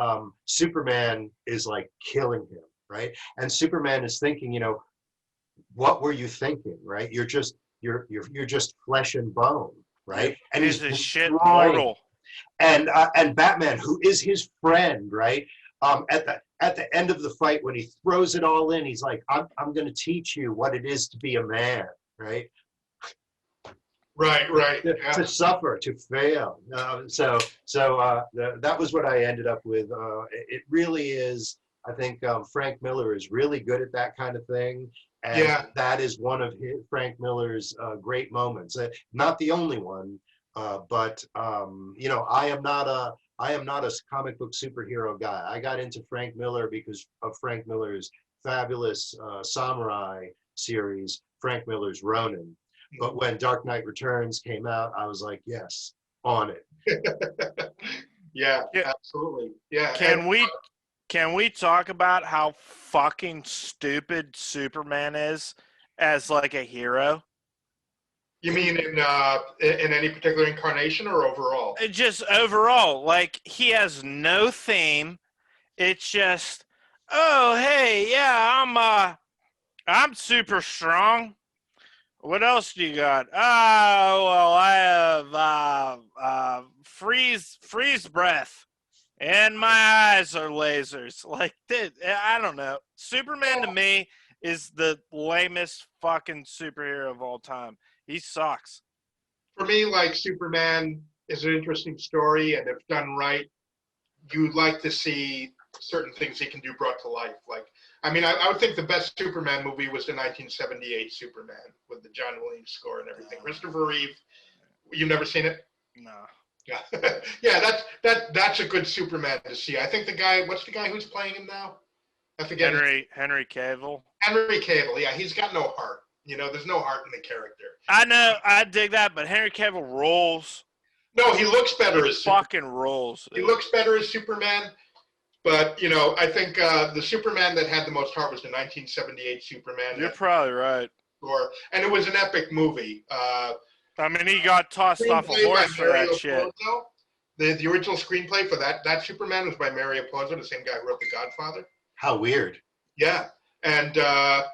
Superman is like killing him, right? And Superman is thinking, what were you thinking, right? You're just flesh and bone, right? And he's a shit destroying. mortal. And Batman, who is his friend, right? At the end of the fight, when he throws it all in, he's like, I'm going to teach you what it is to be a man, right? Right. To suffer, to fail. That was what I ended up with. It really is. I think Frank Miller is really good at that kind of thing. And that is one of Frank Miller's great moments. Not the only one, but I am not a comic book superhero guy. I got into Frank Miller because of Frank Miller's fabulous samurai series, Frank Miller's Ronin. But when Dark Knight Returns came out, I was like, yes, on it. Yeah, absolutely. Yeah. Can we talk about how fucking stupid Superman is as like a hero? You mean in any particular incarnation or overall? Just overall, like he has no theme. It's just, oh hey, yeah, I'm super strong. What else do you got? Oh well, I have freeze breath, and my eyes are lasers. Like this, I don't know. Superman to me is the lamest fucking superhero of all time. He sucks. For me, like Superman is an interesting story, and if done right, you'd like to see certain things he can do brought to life. Like, I mean, I would think the best Superman movie was the 1978 Superman with the John Williams score and everything. Christopher Reeve, you've never seen it? No. Yeah, yeah, that's a good Superman to see. I think the guy, what's the guy who's playing him now? I forget. Henry Cavill. Henry Cavill, yeah, he's got no heart. There's no heart in the character. I know, I dig that, but Henry Cavill rolls. No, he looks better as fucking rolls. He looks better as Superman, but I think the Superman that had the most heart was the 1978 Superman. You're probably right. And it was an epic movie. I mean, he got tossed off a horse for that shit. The original screenplay for that Superman was by Mario Puzo, the same guy who wrote The Godfather. How weird. Yeah. And, the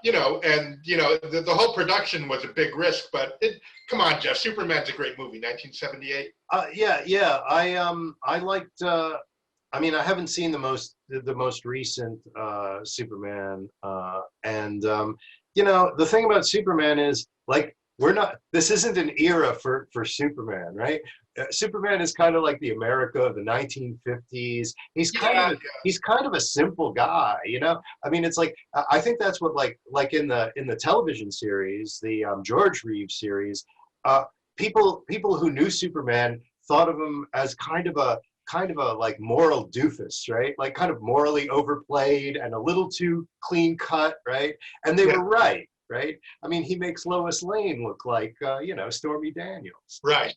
whole production was a big risk, but come on, Jeff, Superman's a great movie, 1978. Yeah. I liked, I haven't seen the most recent Superman. The thing about Superman is, like, this isn't an era for Superman, right? Superman is kind of like the America of the 1950s. He's kind of a simple guy, It's like, I think that's what like in the television series, the George Reeves series, people who knew Superman thought of him as kind of a like moral doofus, right? Like kind of morally overplayed and a little too clean cut, right? And they were right. Right? I mean, he makes Lois Lane look like, Stormy Daniels. Right.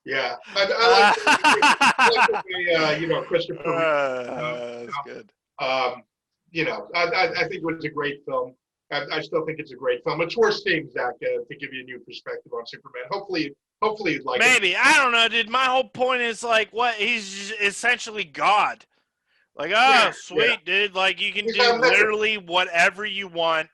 Yeah. I like the way, Christopher. That's good. I think it was a great film. I still think it's a great film. It's worth seeing, Zach, to give you a new perspective on Superman. Hopefully you'd like it. Maybe. I don't know, dude. My whole point is, like, what? He's essentially God. Like, Yeah, oh, sweet, dude. Like, you can He's do omnipotent. literally whatever you want.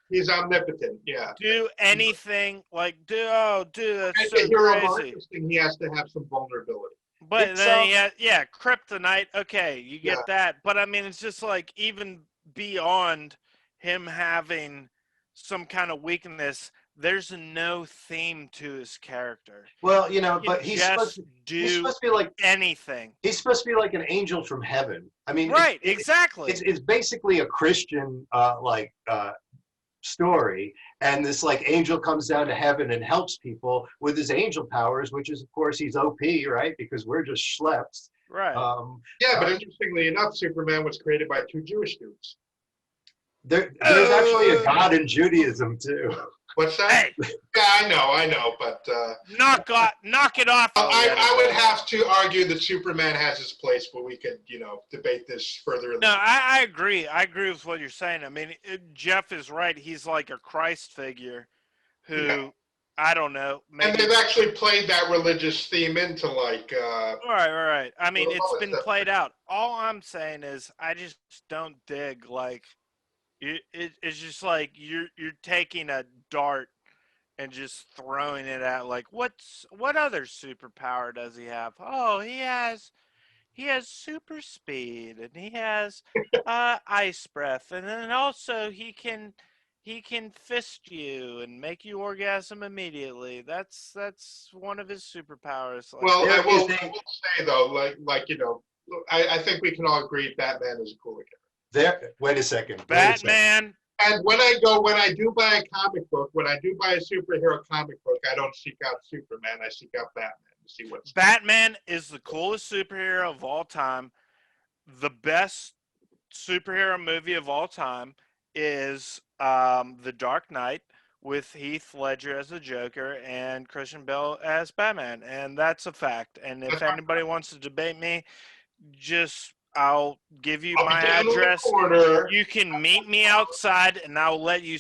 He's omnipotent. Yeah. Do anything. Like, dude, that's Make so a hero more crazy. interesting, he has to have some vulnerability. But It's then, yeah, kryptonite. Okay, you Yeah. get that. But I mean, it's just like even beyond him having some kind of weakness, there's no theme to his character. well, He but can just he's do supposed to be like anything. he's supposed to be like an angel from heaven. I mean, Right, exactly. it's basically a Christian story, and this like angel comes down to heaven and helps people with his angel powers, which is of course he's OP, right? Because we're just schleps. Right. Yeah, but interestingly enough, Superman was created by 2 Jewish dudes. There's actually a god in Judaism too. What's that? Hey, Yeah, I know, but knock it off. I would have to argue that Superman has his place, but we could, debate this further. No, I agree. I agree with what you're saying. I mean, Jeff is right. He's like a Christ figure who, Yeah. I don't know. Maybe, And they've actually played that religious theme into like. Right. I mean, Well, it's been that's played out. All I'm saying is, I just don't dig like, it's just like you're taking a dart and just throwing it at like what other superpower does he have? Oh, he has super speed and he has ice breath, and then also he can fist you and make you orgasm immediately. That's one of his superpowers. Like, Well, I will There is say though, I think we can all agree Batman is a cooler character. Wait a second. Batman. And when I do buy a comic book, when I do buy a superhero comic book, I don't seek out Superman. I seek out Batman to see what's. Batman is the coolest superhero of all time. The best superhero movie of all time is The Dark Knight with Heath Ledger as the Joker and Christian Bale as Batman, and that's a fact. And if anybody wants to debate me, I'll give you my address. You can meet me outside, and I'll let you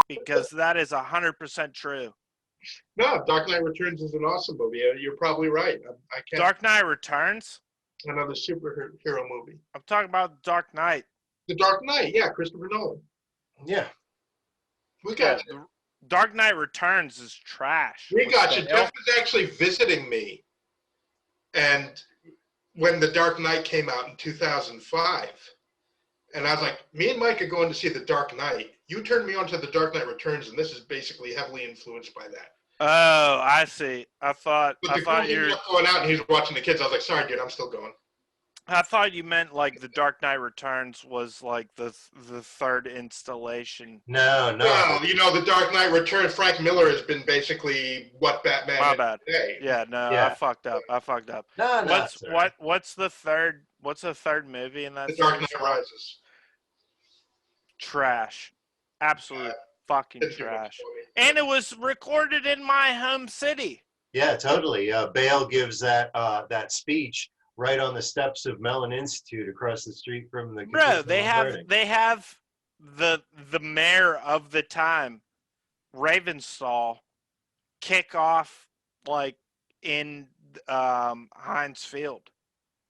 because that is 100% true. No, Dark Knight Returns is an awesome movie. You're probably right. I can't. Dark Knight Returns? Another superhero movie. I'm talking about Dark Knight. The Dark Knight, yeah, Christopher Nolan. Yeah. We got you. Dark Knight Returns is trash. We got you. Jeff was actually visiting me, and when The Dark Knight came out in 2005, and I was like, me and Mike are going to see The Dark Knight. You turned me on to The Dark Knight Returns, and this is basically heavily influenced by that. Oh, I see. I thought you were going out and he's watching the kids. I was like, sorry, dude, I'm still going. I thought you meant like The Dark Knight Returns was like the third installation. No. Well, The Dark Knight Returns, Frank Miller has been basically what Batman My is bad. today. Yeah, no, Yeah. I fucked up. No. What's the third movie in that The Dark series? Knight Rises. Trash. Absolute fucking It's trash. And it was recorded in my home city. Yeah, totally. Bale gives that speech right on the steps of Mellon Institute across the street from the. Bro, they have the mayor of the time, Ravenstall, kick off like in Heinz Field.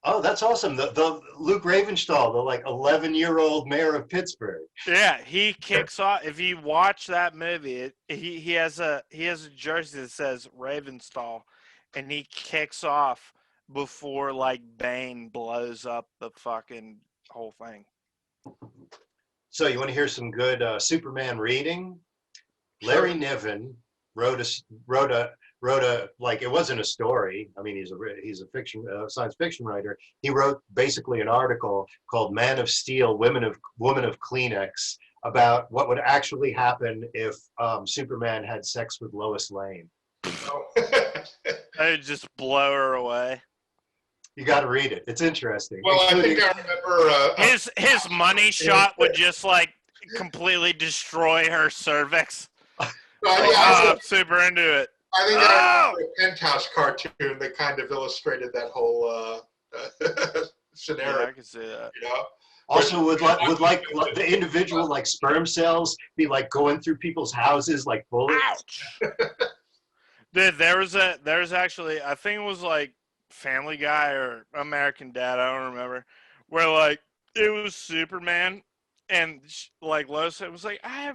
Oh, that's awesome. The Luke Ravenstall, the like 11-year-old mayor of Pittsburgh. Yeah, he kicks off. If you watch that movie, he has a jersey that says Ravenstall, and he kicks off before like Bane blows up the fucking whole thing. So you want to hear some good Superman reading? Larry Niven wrote a like, it wasn't a story. I mean, he's a fiction science fiction writer. He wrote basically an article called "Man of Steel, Woman of Kleenex" about what would actually happen if Superman had sex with Lois Lane. I'd just blow her away. You got to read it. It's interesting. Well, I think I remember his money shot would just like completely destroy her cervix. I'm super into it. I think I remember a Penthouse cartoon that kind of illustrated that whole scenario. Yeah, I can see that. Also, would like the individual like sperm cells be like going through people's houses like bullets? Ouch! Dude, there's actually, I think it was like Family Guy or American Dad, I don't remember, where like it was Superman, and like Lois was like, I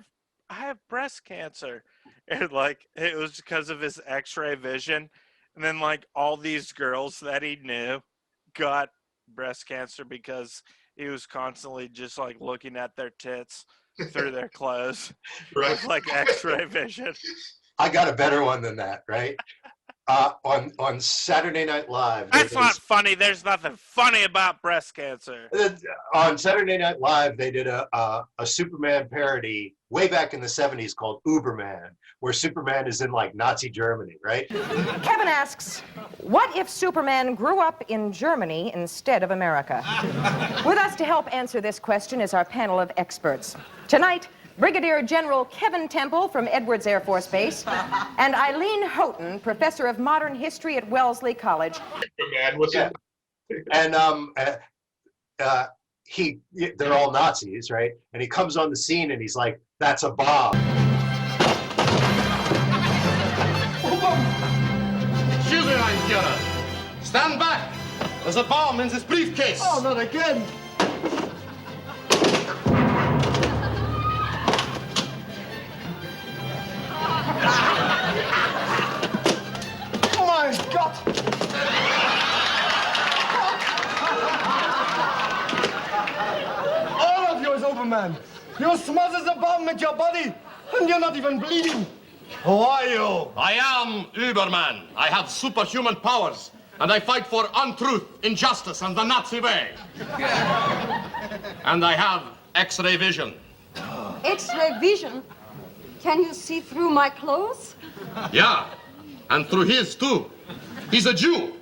have breast cancer, and like it was because of his X-ray vision, and then like all these girls that he knew got breast cancer because he was constantly just like looking at their tits through their clothes Right. with like X-ray vision. I got a better one than that, right? On Saturday Night Live. That's not funny. There's nothing funny about breast cancer. On Saturday Night Live, they did a Superman parody way back in the 70s called Uberman, where Superman is in like Nazi Germany, right? Kevin asks, what if Superman grew up in Germany instead of America? With us to help answer this question is our panel of experts. Tonight, Brigadier General Kevin Temple from Edwards Air Force Base and Eileen Houghton, professor of modern history at Wellesley College. Man, what's it? And they're all Nazis, right? And he comes on the scene and he's like, "That's a bomb." Excuse me, mein Führer. Stand back. There's a bomb in this briefcase. Oh, not again. Oh my God. All of you is Overman. You smothered the bomb with your body, and you're not even bleeding. Who are you? I am Überman. I have superhuman powers, and I fight for untruth, injustice, and the Nazi way. And I have X-ray vision. X-ray vision? Can you see through my clothes? Yeah, and through his too. He's a Jew.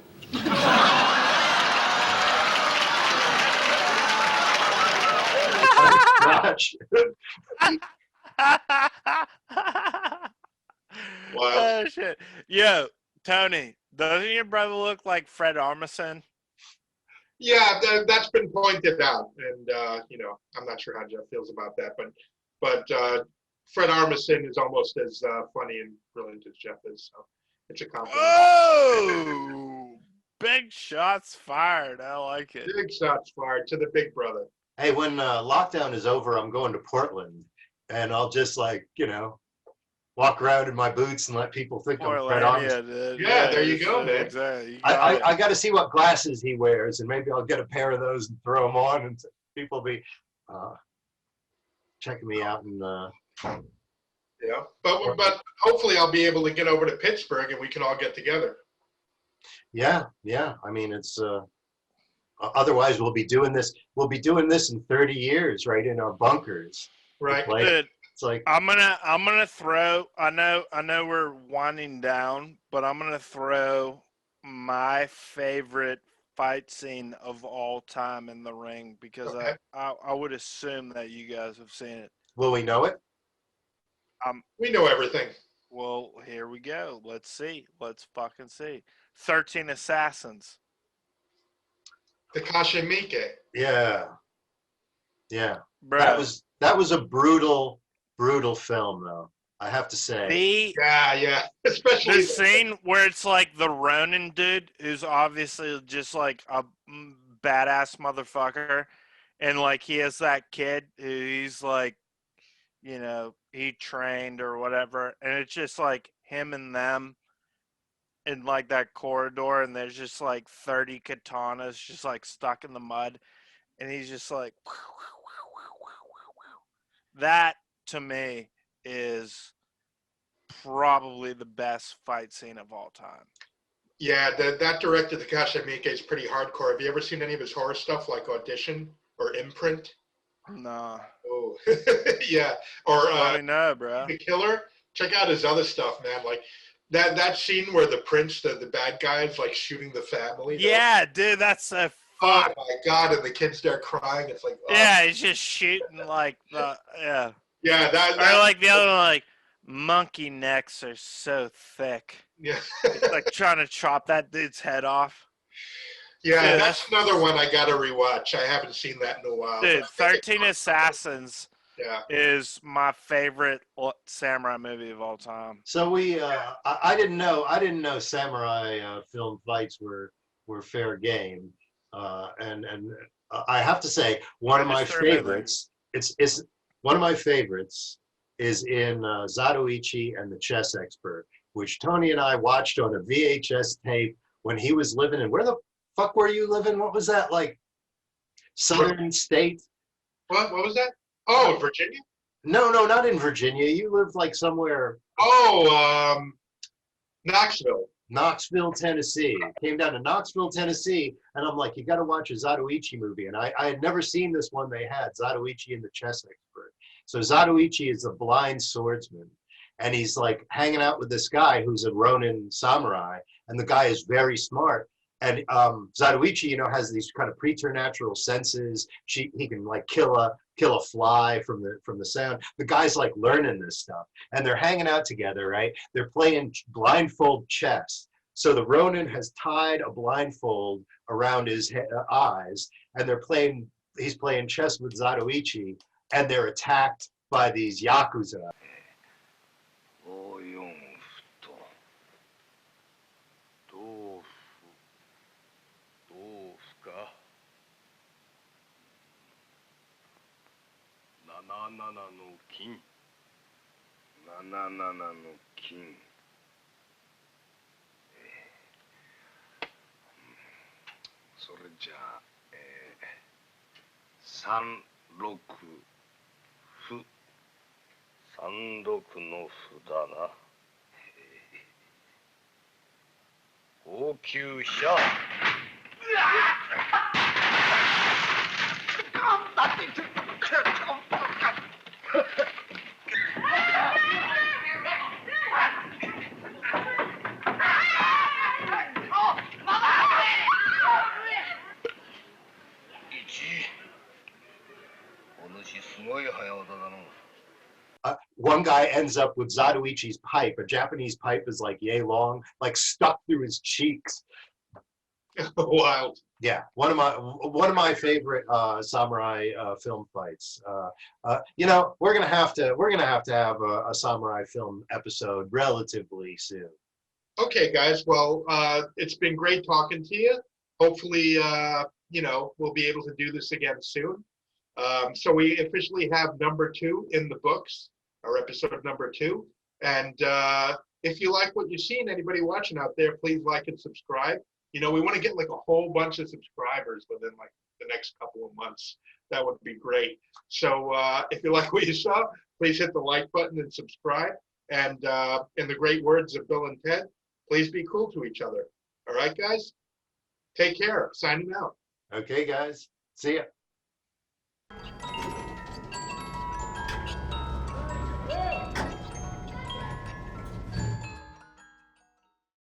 Wow. Oh shit! Yo, Tony, doesn't your brother look like Fred Armisen? Yeah, that's been pointed out, and I'm not sure how Jeff feels about that, but Fred Armisen is almost as funny and brilliant as Jeff is, so it's a compliment. Oh, big shots fired. I like it. Big shots fired to the big brother. Hey, when lockdown is over, I'm going to Portland, and I'll just walk around in my boots and let people think I'm Fred Armisen. Yeah, there you go, man. Exactly. I got to see what glasses he wears, and maybe I'll get a pair of those and throw them on, and people will be checking me out. And Yeah, but hopefully I'll be able to get over to Pittsburgh and we can all get together. yeah. I mean, it's otherwise we'll be doing this. We'll be doing this in 30 years, right, in our bunkers. Right. Dude, it's like I'm gonna throw. I know we're winding down, but I'm gonna throw my favorite fight scene of all time in the ring because Okay. I would assume that you guys have seen it. will we know it? We know everything. Well, here we go. Let's see. Let's fucking see. 13 Assassins. Takashi Miike. Yeah. Bro. That was a brutal film, though. I have to say. Yeah. Especially The scene where it's like the Ronin dude, who's obviously just like a badass motherfucker, and like he has that kid who he's like, he trained or whatever, and it's just like him and them in like that corridor, and there's just like 30 katanas just like stuck in the mud, and he's just like, that to me is probably the best fight scene of all time. Yeah, that director Takashi Miike is pretty hardcore. Have you ever seen any of his horror stuff like Audition or Imprint? Nah. Oh, yeah. Or I know, bro. The Killer. Check out his other stuff, man. Like that scene where the prince, the bad guy, is like shooting the family. Yeah, dude, that's so Oh fuck. my God! And the kids there crying. It's like, oh. Yeah, he's just shooting like the yeah. Yeah, Or like the other one, like monkey necks are so thick. Yeah. It's like trying to chop that dude's head off. Yeah, Dude, that's another one I gotta rewatch. I haven't seen that in a while. Dude, but I think 13 Assassins Yeah. is my favorite samurai movie of all time. So I didn't know samurai film fights were fair game, and I have to say, one of my Mr. Amazing. favorites. It's one of my favorites is in Zatoichi and the Chess Expert, which Tony and I watched on a VHS tape when he was living in. Where the fuck were you living? What was that, like? Southern state? What was that? Oh, Virginia? No, not in Virginia. You lived like somewhere. Oh, Knoxville, Tennessee. Came down to Knoxville, Tennessee, and I'm like, you got to watch a Zatoichi movie. And I had never seen this one they had, Zatoichi and the Chess Expert. So Zatoichi is a blind swordsman, and he's like hanging out with this guy who's a Ronin samurai, and the guy is very smart. And Zatoichi, has these kind of preternatural senses. He can like kill a fly from the sound. The guy's like learning this stuff, and they're hanging out together, right? They're playing blindfold chess. So the Ronin has tied a blindfold around his eyes, and he's playing chess with Zatoichi, and they're attacked by these Yakuza. One guy ends up with Zatoichi's pipe. A Japanese pipe is like yay long, like stuck through his cheeks. Wild. Yeah, one of my favorite samurai film fights. We're gonna have to have a samurai film episode relatively soon. Okay, guys. Well, it's been great talking to you. Hopefully, we'll be able to do this again soon. So we officially have number 2 in the books, our episode number 2. And if you like what you've seen, anybody watching out there, please like and subscribe. We want to get like a whole bunch of subscribers within like the next couple of months. That would be great. So if you like what you saw, please hit the like button and subscribe. And in the great words of Bill and Ted, please be cool to each other. All right, guys? Take care. Signing out. Okay, guys. See ya.